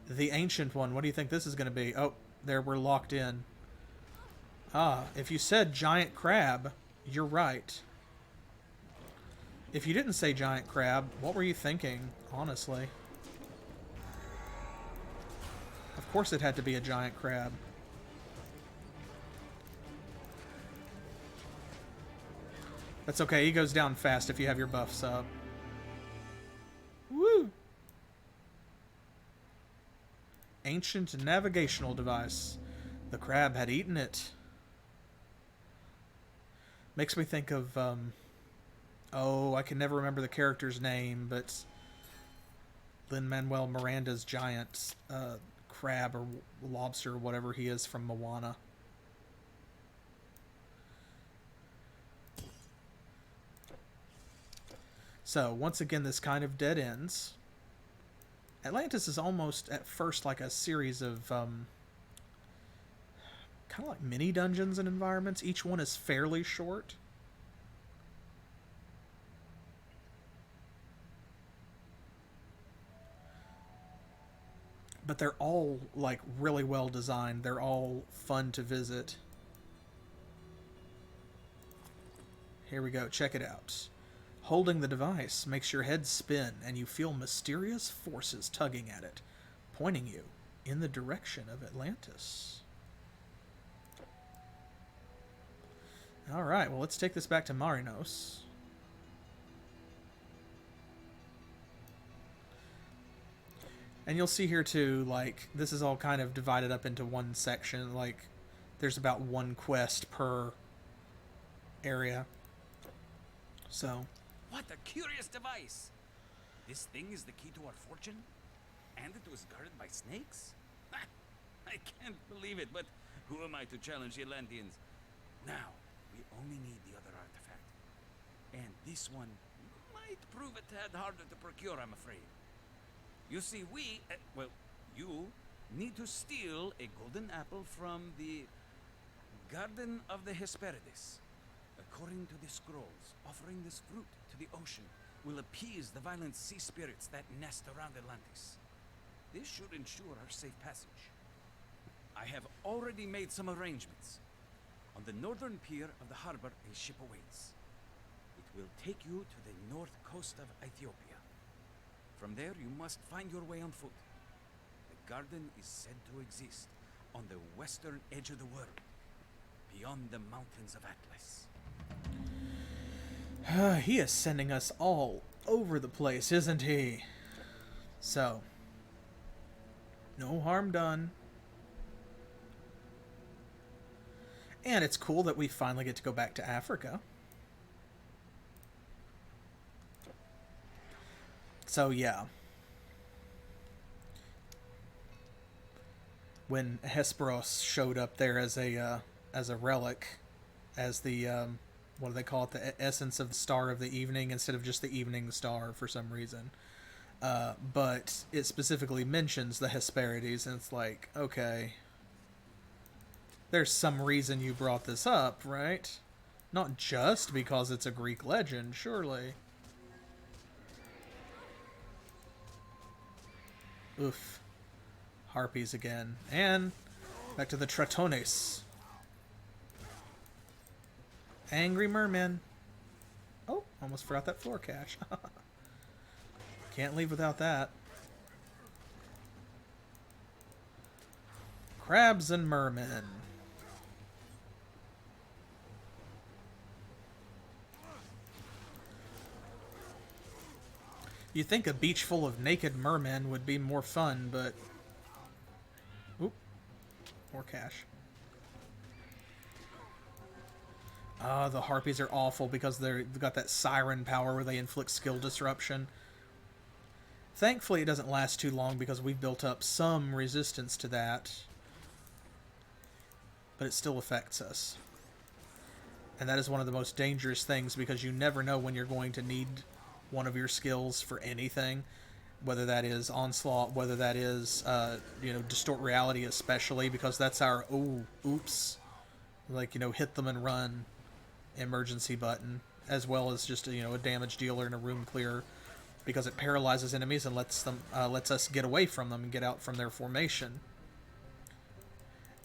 The Ancient One. What do you think this is going to be? Oh, there, we're locked in. Ah, if you said giant crab, you're right. If you didn't say giant crab, what were you thinking, honestly? Of course it had to be a giant crab. That's okay, he goes down fast if you have your buffs up. Woo! Ancient navigational device. The crab had eaten it. Makes me think of, oh, I can never remember the character's name, but Lin-Manuel Miranda's giant crab or lobster or whatever he is from Moana. So, once again, this kind of dead ends. Atlantis is almost, at first, like a series of, kind of like mini dungeons and environments. Each one is fairly short. But they're all, like, really well designed. They're all fun to visit. Here we go. Check it out. Holding the device makes your head spin, and you feel mysterious forces tugging at it, pointing you in the direction of Atlantis. Alright, well, let's take this back to Marinos. And you'll see here, too, like, this is all kind of divided up into one section. Like, there's about one quest per area. So... What a curious device! This thing is the key to our fortune? And it was guarded by snakes? I can't believe it, but who am I to challenge the Atlanteans? Now, we only need the other artifact. And this one might prove a tad harder to procure, I'm afraid. You see, you need to steal a golden apple from the Garden of the Hesperides. According to the scrolls, offering this fruit to the ocean will appease the violent sea spirits that nest around Atlantis. This should ensure our safe passage. I have already made some arrangements. On the northern pier of the harbor, a ship awaits. It will take you to the north coast of Ethiopia. From there, you must find your way on foot. The garden is said to exist on the western edge of the world, beyond the mountains of Atlas. He is sending us all over the place, isn't he? So, no harm done. And it's cool that we finally get to go back to Africa. So, yeah. When Hesperos showed up there as a relic, as the, what do they call it? The essence of the star of the evening instead of just the evening star for some reason. But it specifically mentions the Hesperides, and it's like, okay, there's some reason you brought this up, right? Not just because it's a Greek legend, surely. Oof. Harpies again. And back to the Tratones. Angry merman. Oh, almost forgot that floor cache. Can't leave without that. Crabs and mermen. You'd think a beach full of naked mermen would be more fun, but... Oop. More cash. The harpies are awful because they've got that siren power where they inflict skill disruption. Thankfully, it doesn't last too long because we've built up some resistance to that. But it still affects us. And that is one of the most dangerous things because you never know when you're going to need one of your skills for anything. Whether that is Onslaught, whether that is, Distort Reality especially, because that's our, oops, like, hit them and run emergency button, as well as just, a damage dealer and a room clear, because it paralyzes enemies and lets us get away from them and get out from their formation.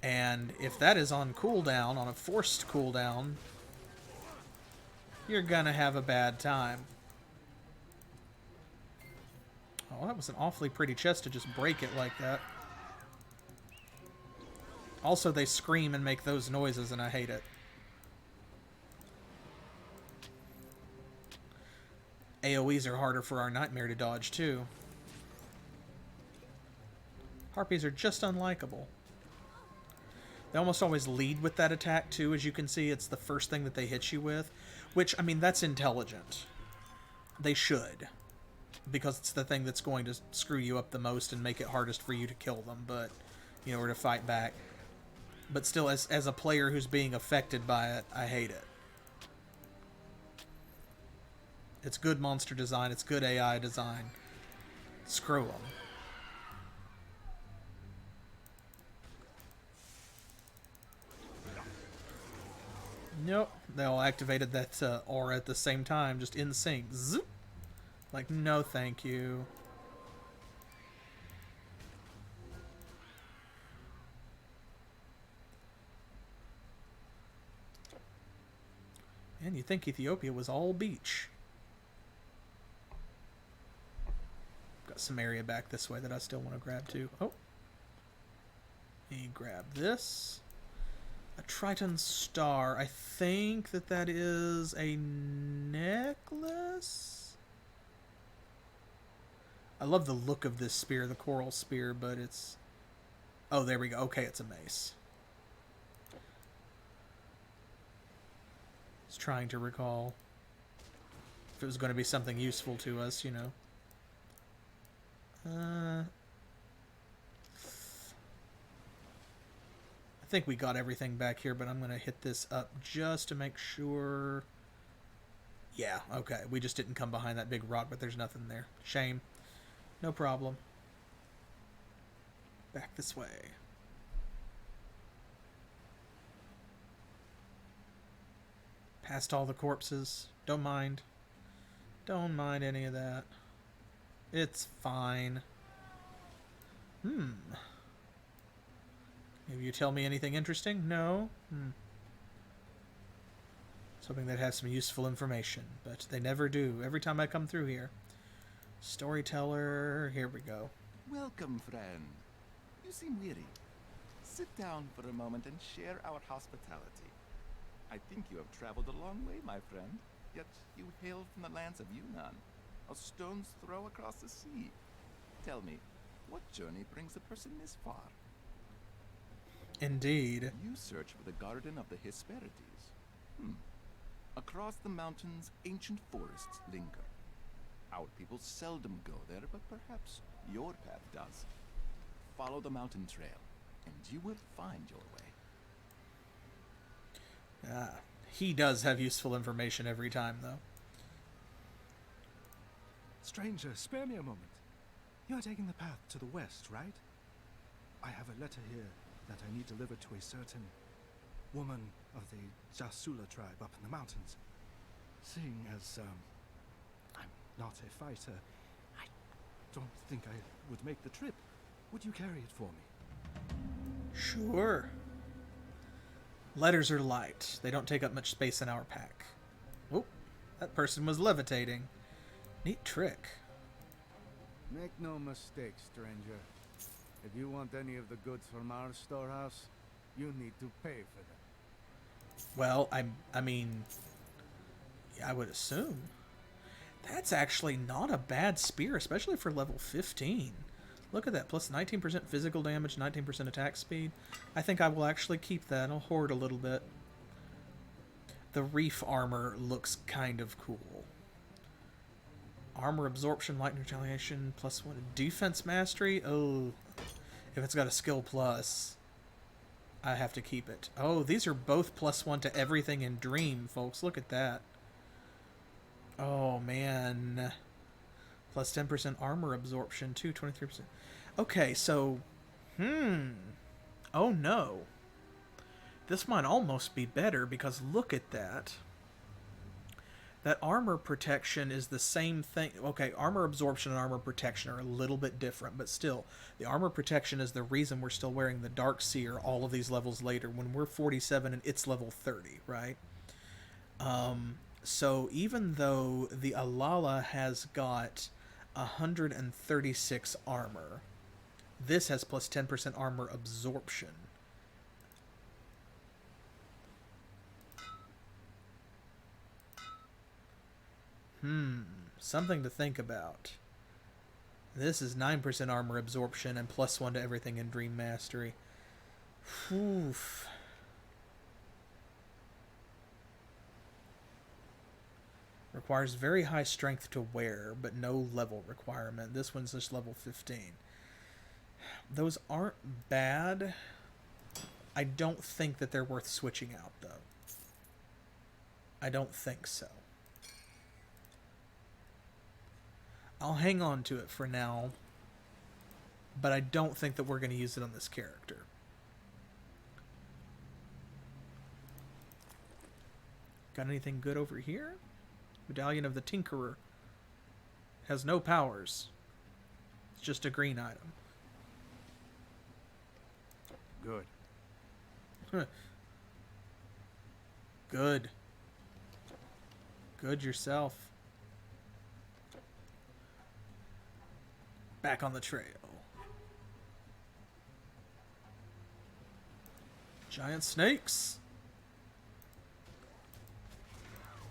And if that is on cooldown, on a forced cooldown, you're gonna have a bad time. Oh, that was an awfully pretty chest to just break it like that. Also, they scream and make those noises, and I hate it. AoEs are harder for our nightmare to dodge, too. Harpies are just unlikable. They almost always lead with that attack, too. As you can see, it's the first thing that they hit you with. Which, I mean, that's intelligent. They should. Because it's the thing that's going to screw you up the most and make it hardest for you to kill them, but, you know, or to fight back. But still, as a player who's being affected by it, I hate it. It's good monster design. It's good AI design. Screw them. Nope. They all activated that aura at the same time, just in sync. Zoop. Like, no thank you. And you think Ethiopia was all beach. Got some area back this way that I still want to grab too. Oh. Let me grab this. A Triton star. I think that is a necklace? I love the look of this spear, the coral spear, but it's... Oh, there we go. Okay, it's a mace. I was trying to recall if it was going to be something useful to us, you know. I think we got everything back here, but I'm going to hit this up just to make sure. Yeah, okay. We just didn't come behind that big rock, but there's nothing there. Shame. No problem. Back this way. Past all the corpses. Don't mind. Don't mind any of that. It's fine. Maybe you tell me anything interesting? No? I was hoping they'd have some useful information, but they never do. Every time I come through here. Storyteller, here we go. Welcome, friend. You seem weary. Sit down for a moment and share our hospitality. I think you have traveled a long way, my friend, yet you hail from the lands of Yunnan, a stone's throw across the sea. Tell me, what journey brings a person this far? Indeed. You search for the Garden of the Hesperides. Across the mountains, ancient forests linger. Our people seldom go there, but perhaps your path does. Follow the mountain trail, and you will find your way. He does have useful information every time, though. Stranger, spare me a moment. You are taking the path to the west, right? I have a letter here that I need delivered to a certain woman of the Jasula tribe up in the mountains. Seeing as, I'm not a fighter, I don't think I would make the trip. Would you carry it for me? Sure. Letters are light. They don't take up much space in our pack. Oh, that person was levitating. Neat trick. Make no mistake, stranger. If you want any of the goods from our storehouse, you need to pay for them. Well, I mean, yeah, I would assume. That's actually not a bad spear, especially for level 15. Look at that, plus 19% physical damage, 19% attack speed. I think I will actually keep that. I'll hoard a little bit. The reef armor looks kind of cool. Armor absorption, light retaliation, plus 1 defense mastery. Oh, if it's got a skill plus, I have to keep it. Oh, these are both plus 1 to everything in Dream, folks. Look at that. Oh, man. Plus 10% armor absorption, too, 23%. Okay, so... Oh, no. This might almost be better, because look at that. That armor protection is the same thing. Okay, armor absorption and armor protection are a little bit different, but still, the armor protection is the reason we're still wearing the Dark Seer all of these levels later, when we're 47 and it's level 30, right? So even though the Alala has got 136 armor. This has plus 10% armor absorption. Something to think about. This is 9% armor absorption and +1 to everything in Dream Mastery. Oof. Requires very high strength to wear, but no level requirement. This one's just level 15. Those aren't bad. I don't think that they're worth switching out, though. I don't think so. I'll hang on to it for now, but I don't think that we're going to use it on this character. Got anything good over here? Medallion of the Tinkerer. Has no powers. It's just a green item. Good. Good. Good yourself. Back on the trail. Giant snakes.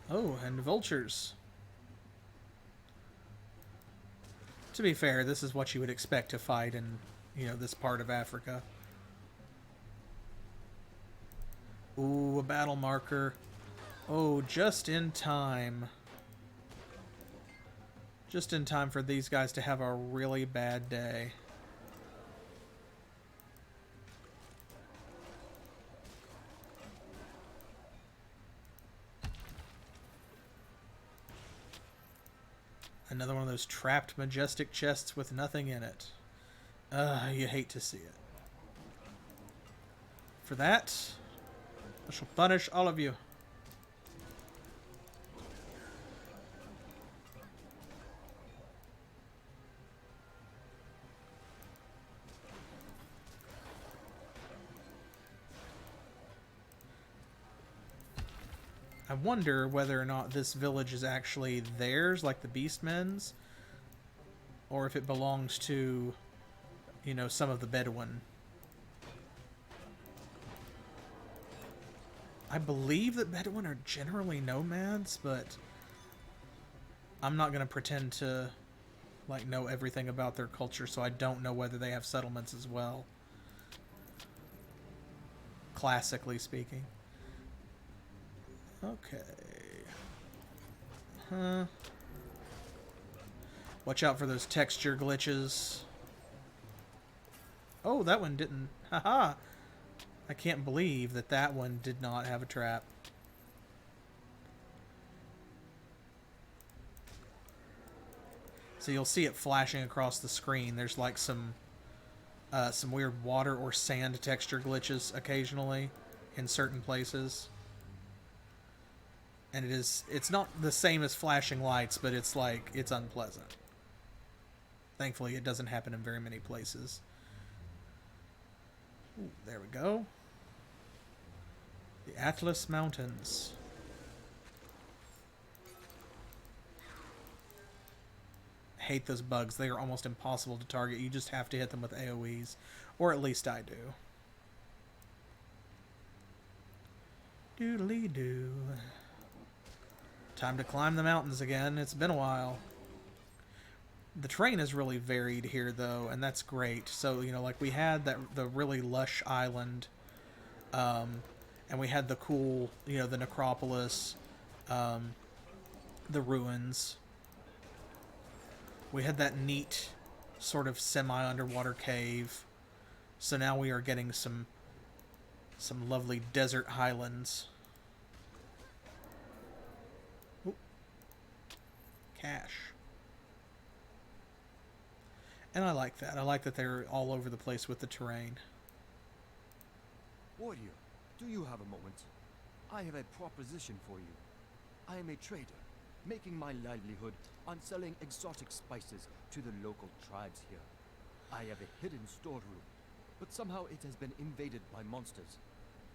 Oh, and vultures. To be fair, this is what you would expect to fight in, this part of Africa. Ooh, a battle marker. Oh, just in time. Just in time for these guys to have a really bad day. Another one of those trapped majestic chests with nothing in it. You hate to see it. For that, I shall punish all of you. I wonder whether or not this village is actually theirs, like the Beastmen's, or if it belongs to, some of the Bedouin. I believe that Bedouin are generally nomads, but I'm not going to pretend to, know everything about their culture, so I don't know whether they have settlements as well. Classically speaking. Okay. Watch out for those texture glitches. Oh, that one didn't. Haha. I can't believe that that one did not have a trap. So you'll see it flashing across the screen. There's like some weird water or sand texture glitches occasionally in certain places. And it's not the same as flashing lights, but it's unpleasant. Thankfully, it doesn't happen in very many places. Ooh, there we go. The Atlas Mountains. I hate those bugs. They are almost impossible to target. You just have to hit them with AoEs. Or at least I do. Doodly-doo. Time to climb the mountains again. It's been a while. The terrain is really varied here, though, and that's great. So, we had the really lush island, and we had the cool, the necropolis, the ruins. We had that neat sort of semi-underwater cave. So now we are getting some lovely desert highlands. Cash. And I like that. I like that they're all over the place with the terrain. Warrior, do you have a moment? I have a proposition for you. I am a trader, making my livelihood on selling exotic spices to the local tribes here. I have a hidden storeroom, but somehow it has been invaded by monsters.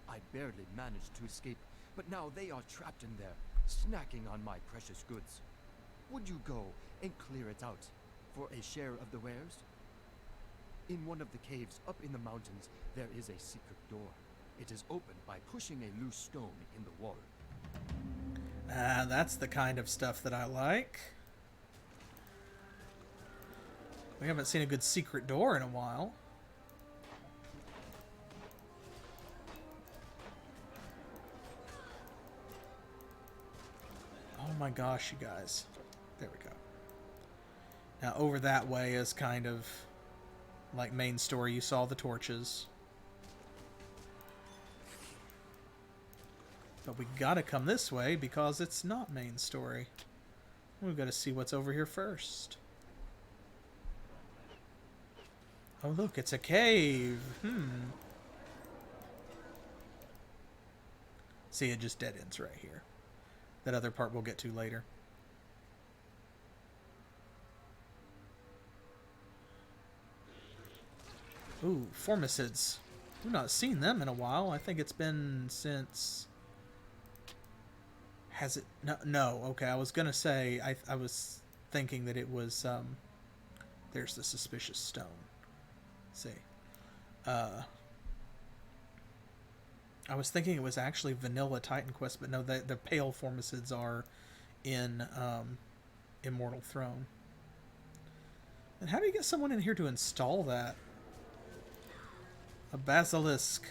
I barely managed to escape, but now they are trapped in there, snacking on my precious goods. Would you go and clear it out? for a share of the wares? In one of the caves up in the mountains, there is a secret door. It is opened by pushing a loose stone in the wall. That's the kind of stuff that I like. We haven't seen a good secret door in a while. Oh my gosh, you guys. There we go. Now over that way is kind of like main story. You saw the torches. But we gotta come this way because it's not main story. We've got to see what's over here first. Oh look, it's a cave. See, it just dead ends right here. That other part we'll get to later. Ooh, formicids. We've not seen them in a while. I think it's been since... Has it? No. Okay, I was gonna say, I was thinking that it was, there's the suspicious stone. Let's see. I was thinking it was actually vanilla Titan Quest, but no, the pale formicids are in, Immortal Throne. And how do you get someone in here to install that? A basilisk.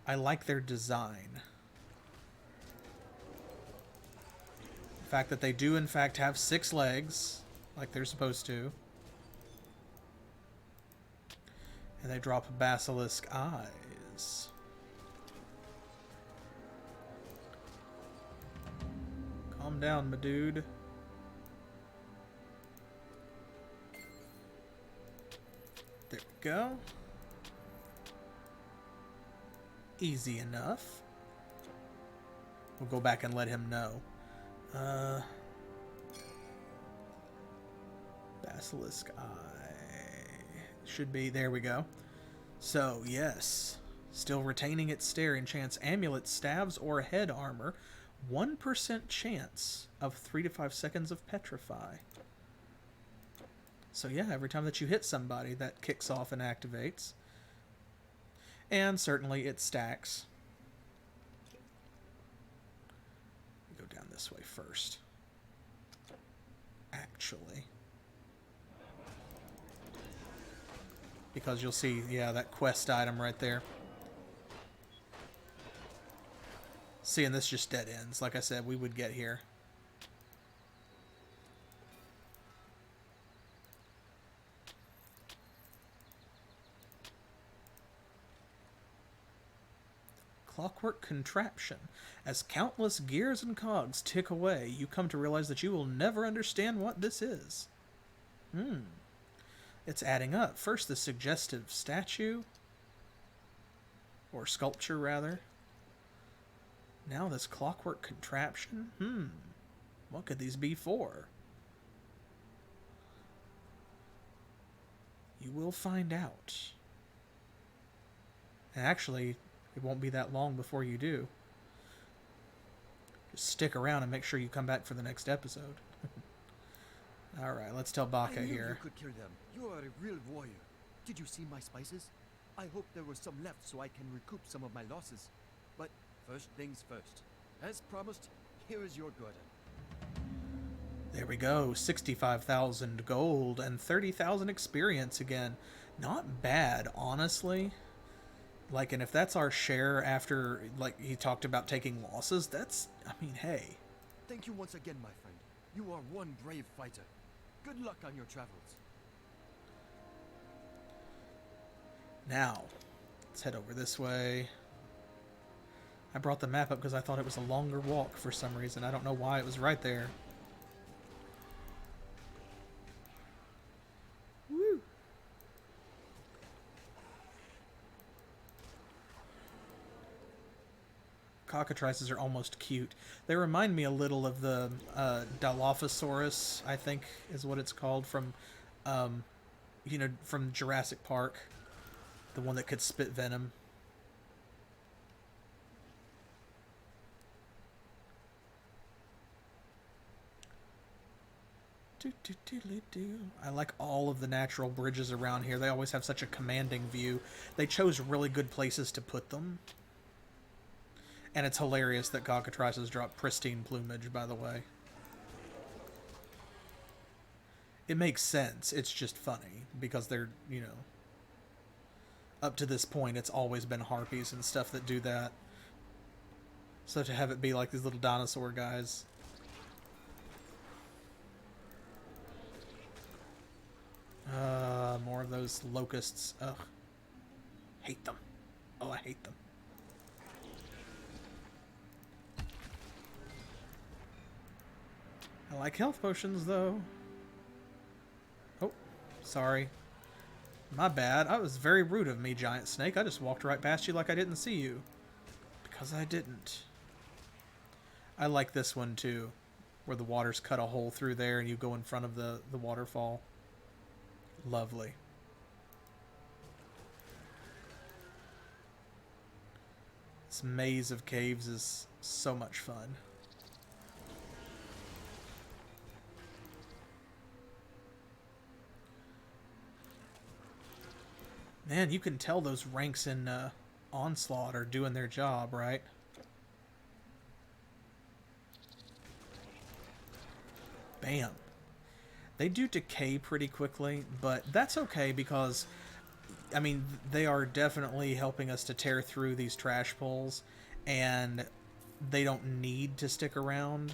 I like their design. The fact that they do in fact have 6 legs, like they're supposed to. And they drop basilisk eyes. Calm down, my dude. There we go. Easy enough. We'll go back and let him know. Basilisk eye. Should be, there we go. So, yes. Still retaining its stare enchants amulet, staves, or head armor. 1% chance of 3 to 5 seconds of petrify. So yeah, every time that you hit somebody, that kicks off and activates. And certainly it stacks. Go down this way first. Actually. Because you'll see, yeah, that quest item right there. See, and this just dead ends. Like I said, we would get here. Clockwork contraption. As countless gears and cogs tick away, you come to realize that you will never understand what this is. It's adding up. First, the suggestive statue. Or sculpture, rather. Now this clockwork contraption? What could these be for? You will find out. And actually, it won't be that long before you do. Just stick around and make sure you come back for the next episode. Alright, let's tell Baka I knew here. you could kill them. You are a real warrior. Did you see my spices? I hope there was some left so I can recoup some of my losses. But first things first. As promised, here is your guerdon. There we go. 65,000 gold and 30,000 experience again. Not bad, honestly. Like, and if that's our share after, like, he talked about taking losses, that's, I mean, hey. Thank you once again, my friend. You are one brave fighter. Good luck on your travels. Now, let's head over this way. I brought the map up because I thought it was a longer walk for some reason. I don't know why it was right there. Woo! Cockatrices are almost cute. They remind me a little of the Dilophosaurus, I think is what it's called, from, you know, from Jurassic Park. The one that could spit venom. I like all of the natural bridges around here. They always have such a commanding view. They chose really good places to put them. And it's hilarious that cockatrices drop pristine plumage, by the way. It makes sense. It's just funny because they're, you know, up to this point, it's always been harpies and stuff that do that. So to have it be like these little dinosaur guys. More of those locusts. Ugh. Hate them. Oh, I hate them. I like health potions, though. Oh, sorry. My bad. I was very rude of me, giant snake. I just walked right past you like I didn't see you. Because I didn't. I like this one, too. Where the water's cut a hole through there and you go in front of the waterfall. Lovely. This maze of caves is so much fun. Man, you can tell those ranks in Onslaught are doing their job, right? Bam. They do decay pretty quickly, but that's okay because, I mean, they are definitely helping us to tear through these trash pulls, and they don't need to stick around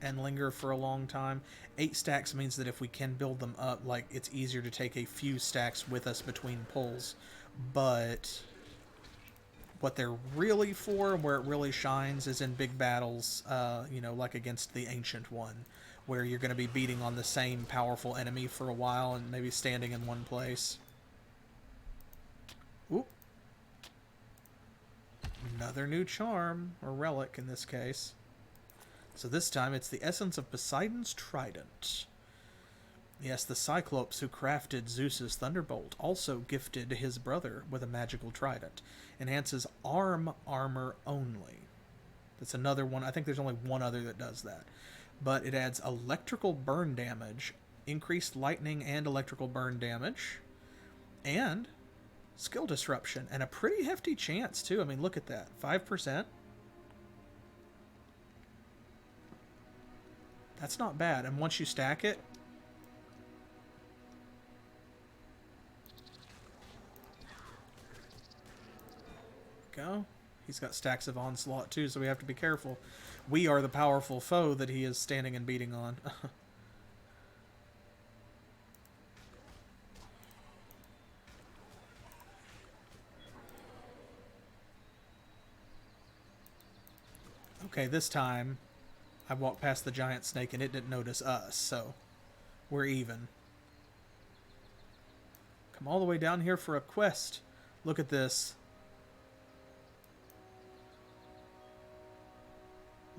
and linger for a long time. 8 stacks means that if we can build them up, like, it's easier to take a few stacks with us between pulls. But what they're really for, where it really shines, is in big battles, you know, like against the Ancient One, where you're going to be beating on the same powerful enemy for a while and maybe standing in one place. Oop. Another new charm, or relic in this case. So this time it's the essence of Poseidon's trident. Yes, the Cyclops who crafted Zeus's thunderbolt also gifted his brother with a magical trident. Enhances armor only. That's another one. I think there's only one other that does that. But it adds electrical burn damage, increased lightning and electrical burn damage, and skill disruption, and a pretty hefty chance too. I mean, look at that, 5%. That's not bad. And once you stack it, go. He's got stacks of Onslaught too, so we have to be careful. We are the powerful foe that he is standing and beating on. Okay, this time I walked past the giant snake and it didn't notice us, so we're even. Come all the way down here for a quest. Look at this.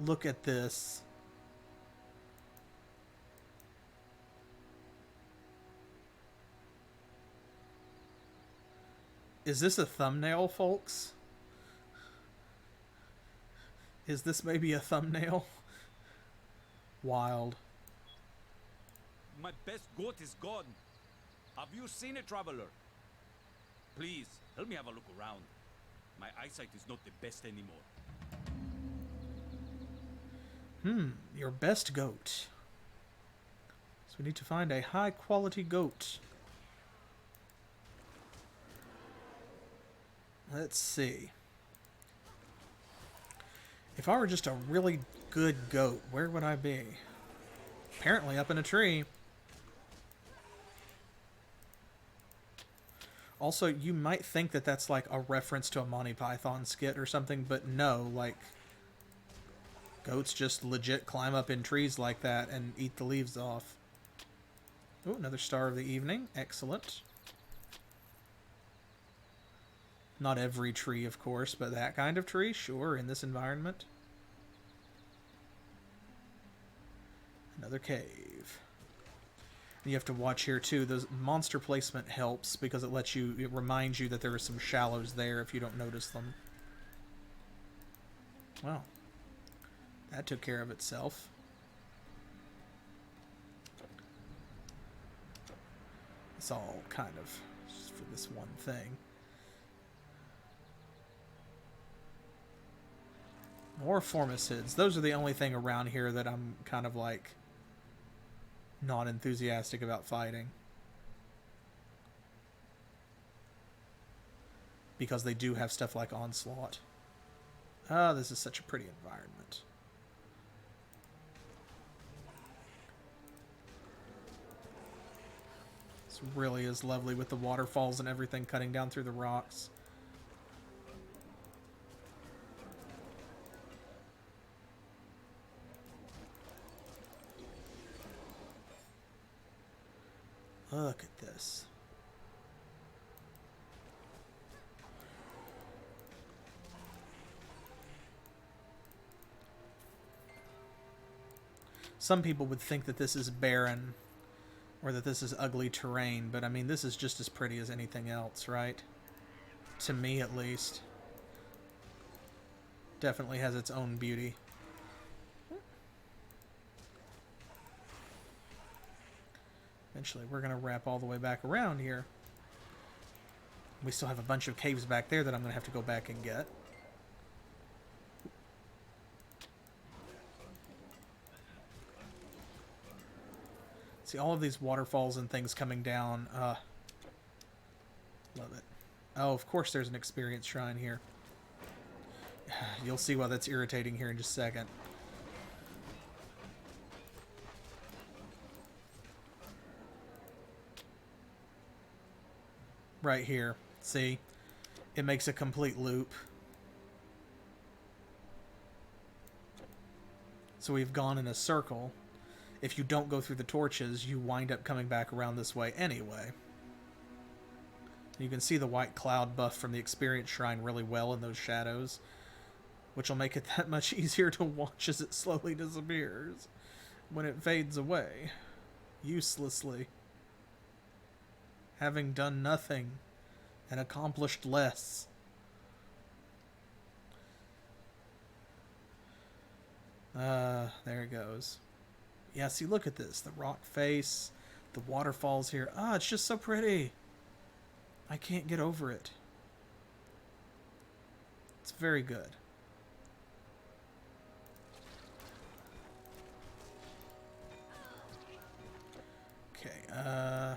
Look at this. Is this a thumbnail, folks? Is this maybe a thumbnail? Wild. My best goat is gone. Have you seen it, traveler? Please, help me have a look around. My eyesight is not the best anymore. Your best goat. So we need to find a high quality goat. Let's see. If I were just a really good goat, where would I be? Apparently up in a tree. Also, you might think that that's like a reference to a Monty Python skit or something, but no, like, goats just legit climb up in trees like that and eat the leaves off. Oh, another star of the evening. Excellent. Not every tree, of course, but that kind of tree, sure, in this environment. Another cave. And you have to watch here, too. The monster placement helps because it reminds you that there are some shallows there if you don't notice them. Wow. That took care of itself. It's all kind of just for this one thing. More formicids. Those are the only thing around here that I'm kind of like not enthusiastic about fighting. Because they do have stuff like Onslaught. Ah, this is such a pretty environment. This really is lovely with the waterfalls and everything cutting down through the rocks. Look at this. Some people would think that this is barren or that this is ugly terrain, but I mean, this is just as pretty as anything else, right? To me, at least. Definitely has its own beauty. Eventually, we're going to wrap all the way back around here. We still have a bunch of caves back there that I'm going to have to go back and get. See, all of these waterfalls and things coming down. Love it. Oh, of course there's an experience shrine here. You'll see why that's irritating here in just a second. Right here. See? It makes a complete loop. So we've gone in a circle. If you don't go through the torches, you wind up coming back around this way anyway. You can see the white cloud buff from the experience shrine really well in those shadows, which will make it that much easier to watch as it slowly disappears when it fades away uselessly, having done nothing and accomplished less. There it goes. Yeah, see, look at this. The rock face, the waterfalls here. Ah, it's just so pretty. I can't get over it. It's very good. Okay,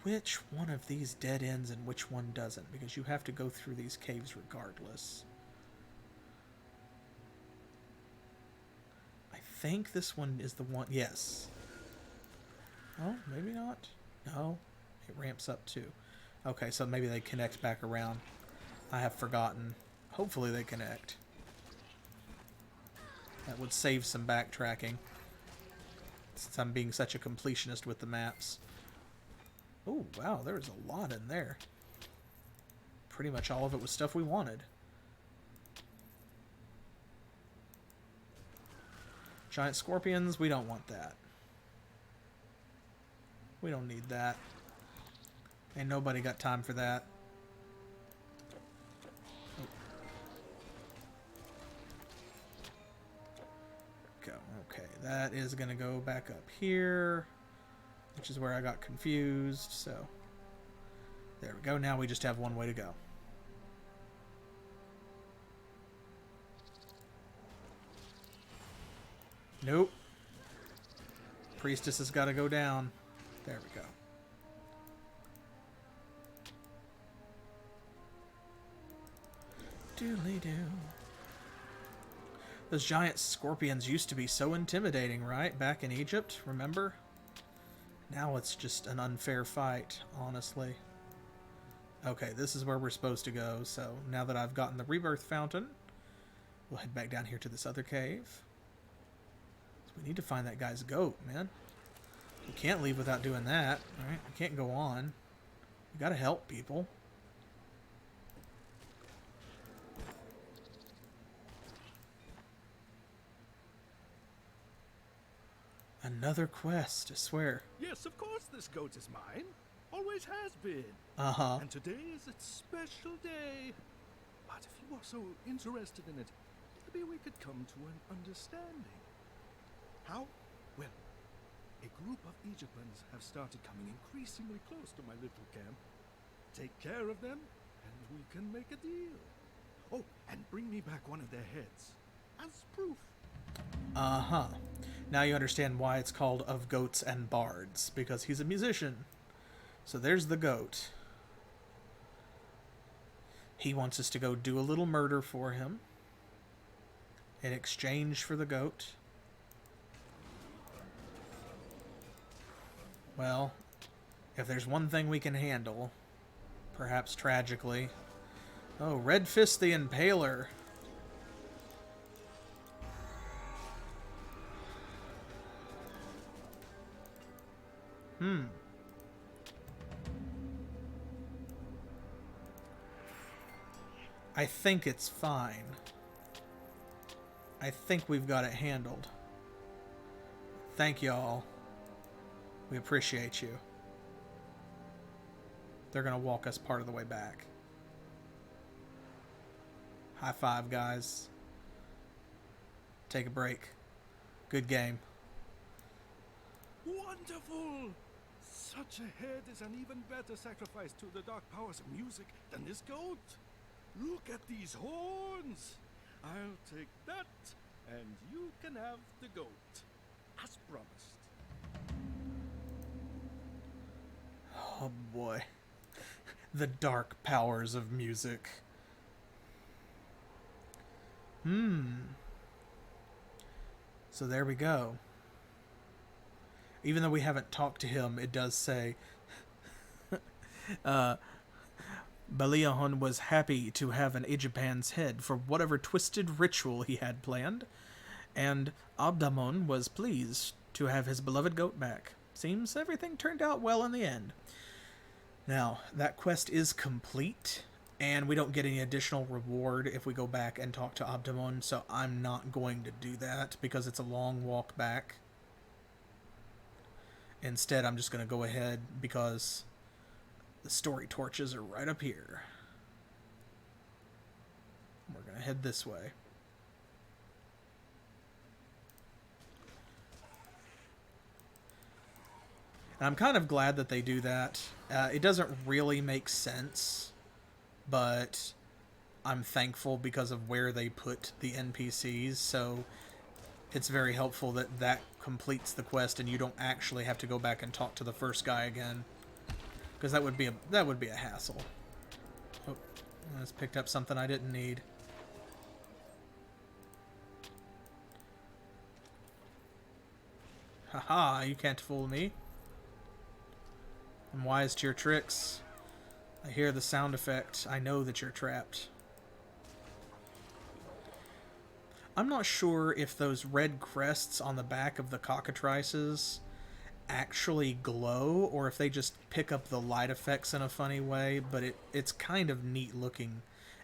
which one of these dead ends and which one doesn't? Because you have to go through these caves regardless. I think this one is the one. Yes. Oh, maybe not. No. It ramps up too. Okay, so maybe they connect back around. I have forgotten. Hopefully they connect. That would save some backtracking, since I'm being such a completionist with the maps. Oh, wow, there was a lot in there. Pretty much all of it was stuff we wanted. Giant scorpions, we don't want that. We don't need that. Ain't nobody got time for that. Oh. Go. Okay, that is going to go back up here, which is where I got confused, so there we go. Now we just have one way to go. Nope. Priestess has got to go down. There we go. Doodly-doo. Those giant scorpions used to be so intimidating, right? Back in Egypt, remember? Now it's just an unfair fight, honestly. Okay, this is where we're supposed to go, so now that I've gotten the rebirth fountain, we'll head back down here to this other cave. So we need to find that guy's goat, man. We can't leave without doing that, alright? We can't go on. We gotta help people. Another quest, I swear. Yes, of course this goat is mine. Always has been. Uh-huh. And today is its special day. But if you are so interested in it, maybe we could come to an understanding. How? Well, A group of Egyptians have started coming increasingly close to my little camp. Take care of them, and we can make a deal. Oh, and bring me back one of their heads, as proof. Uh-huh. Now you understand why it's called Of Goats and Bards, because he's a musician. So there's the goat. He wants us to go do a little murder for him in exchange for the goat. Well, if there's one thing we can handle, perhaps tragically... Oh, Red Fist the Impaler. I think it's fine. I think we've got it handled. Thank y'all. We appreciate you. They're gonna walk us part of the way back. High five, guys. Take a break. Good game. Wonderful! Such a head is an even better sacrifice to the dark powers of music than this goat. Look at these horns! I'll take that, and you can have the goat, as promised. Oh boy. The dark powers of music. So there we go. Even though we haven't talked to him, it does say Baliahon was happy to have an Ajapan's head for whatever twisted ritual he had planned, and Abdamon was pleased to have his beloved goat back. Seems everything turned out well in the end. Now, that quest is complete, and we don't get any additional reward if we go back and talk to Abdamon, so I'm not going to do that because it's a long walk back. Instead, I'm just going to go ahead because the story torches are right up here. We're going to head this way. And I'm kind of glad that they do that. It doesn't really make sense, but I'm thankful because of where they put the NPCs, so it's very helpful that that completes the quest and you don't actually have to go back and talk to the first guy again, because that would be a hassle. Oh, I just picked up something I didn't need. Haha, you can't fool me. I'm wise to your tricks. I hear the sound effect. I know that you're trapped. I'm not sure if those red crests on the back of the cockatrices actually glow, or if they just pick up the light effects in a funny way, but it's kind of neat looking,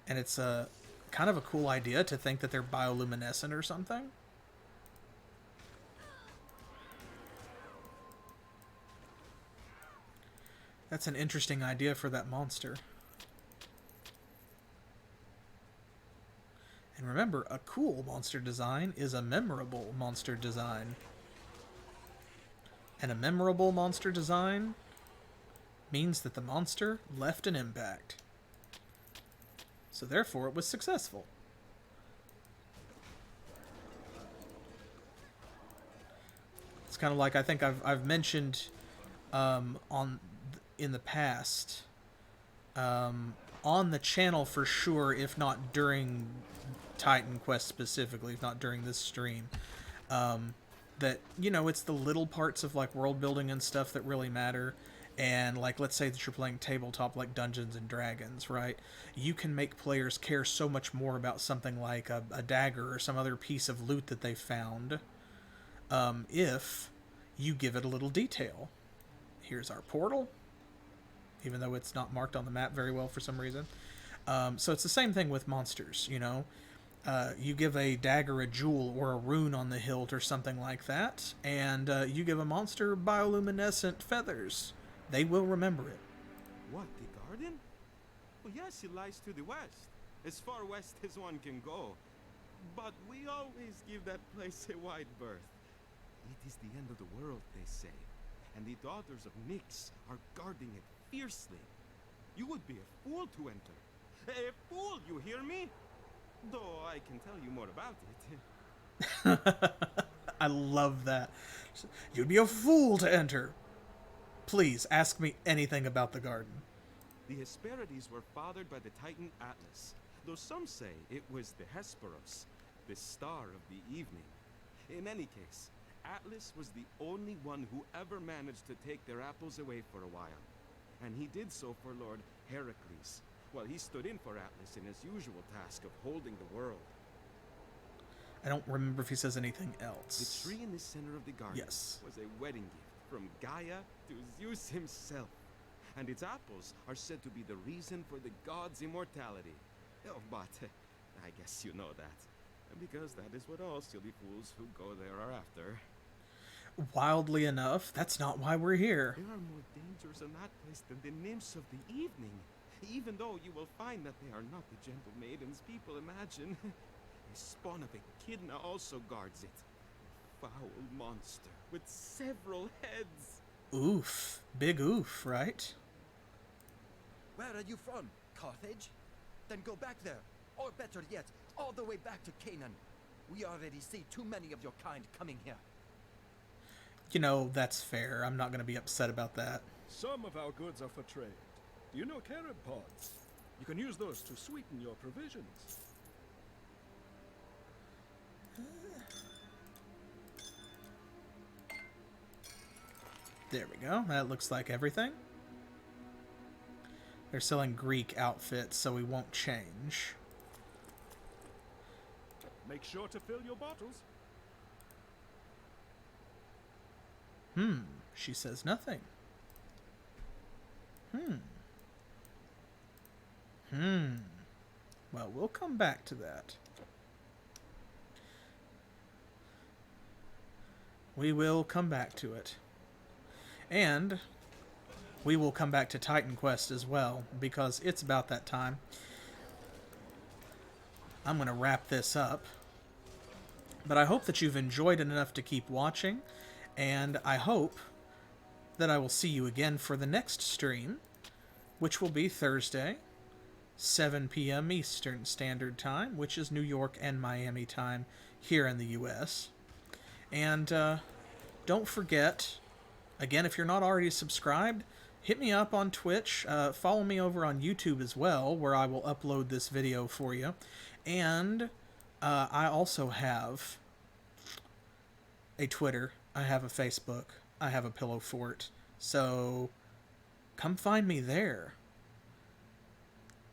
and it's a kind of a cool idea to think that they're bioluminescent or something. That's an interesting idea for that monster. And remember, a cool monster design is a memorable monster design. And a memorable monster design means that the monster left an impact. So therefore, it was successful. It's kind of like, I think I've mentioned in the past, on the channel for sure, if not during Titan Quest specifically, if not during this stream, that, you know, it's the little parts of like world building and stuff that really matter. And like, let's say that you're playing tabletop like Dungeons and Dragons, right? You can make players care so much more about something like a dagger or some other piece of loot that they found, if you give it a little detail. Here's our portal, even though it's not marked on the map very well for some reason. So it's the same thing with monsters, you know. You give a dagger a jewel or a rune on the hilt or something like that, and you give a monster bioluminescent feathers. They will remember it. What, the garden? Well, yes, it lies to the west, as far west as one can go. But we always give that place a wide berth. It is the end of the world, they say, and the daughters of Nyx are guarding it fiercely. You would be a fool to enter. A fool, you hear me? Though I can tell you more about it. I love that. You'd be a fool to enter. Please, ask me anything about the garden. The Hesperides were fathered by the Titan Atlas, though some say it was the Hesperos, the star of the evening. In any case, Atlas was the only one who ever managed to take their apples away for a while. And he did so for Lord Heracles, while he stood in for Atlas in his usual task of holding the world. I don't remember if he says anything else. The tree in the center of the garden Yes. was a wedding gift from Gaia to Zeus himself. And its apples are said to be the reason for the god's immortality. Oh, but I guess you know that. Because that is what all silly fools who go there are after. Wildly enough, that's not why we're here. There are more dangers in that place than the nymphs of the evening. Even though you will find that they are not the gentle maidens people imagine. A spawn of Echidna also guards it. A foul monster with several heads. Oof. Big oof, right? Where are you from? Carthage? Then go back there. Or better yet, all the way back to Canaan. We already see too many of your kind coming here. You know, that's fair. I'm not going to be upset about that. Some of our goods are for trade. Do you know carob pods? You can use those to sweeten your provisions. There we go. That looks like everything. They're selling Greek outfits, so we won't change. Make sure to fill your bottles. She says nothing. Well, we'll come back to that. We will come back to it. And we will come back to Titan Quest as well, because it's about that time. I'm going to wrap this up. But I hope that you've enjoyed it enough to keep watching, and I hope that I will see you again for the next stream, which will be Thursday, 7 p.m. Eastern Standard Time, which is New York and Miami time here in the U.S. And don't forget, again, if you're not already subscribed, hit me up on Twitch. Follow me over on YouTube as well, where I will upload this video for you. And I also have a Twitter, I have a Facebook, I have a Pillow Fort. So come find me there.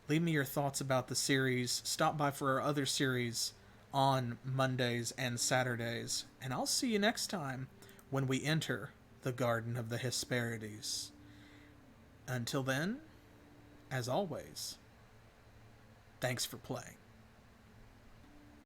Leave me your thoughts about the series. Stop by for our other series on Mondays and Saturdays. And I'll see you next time when we enter the Garden of the Hesperides. Until then, as always, thanks for playing.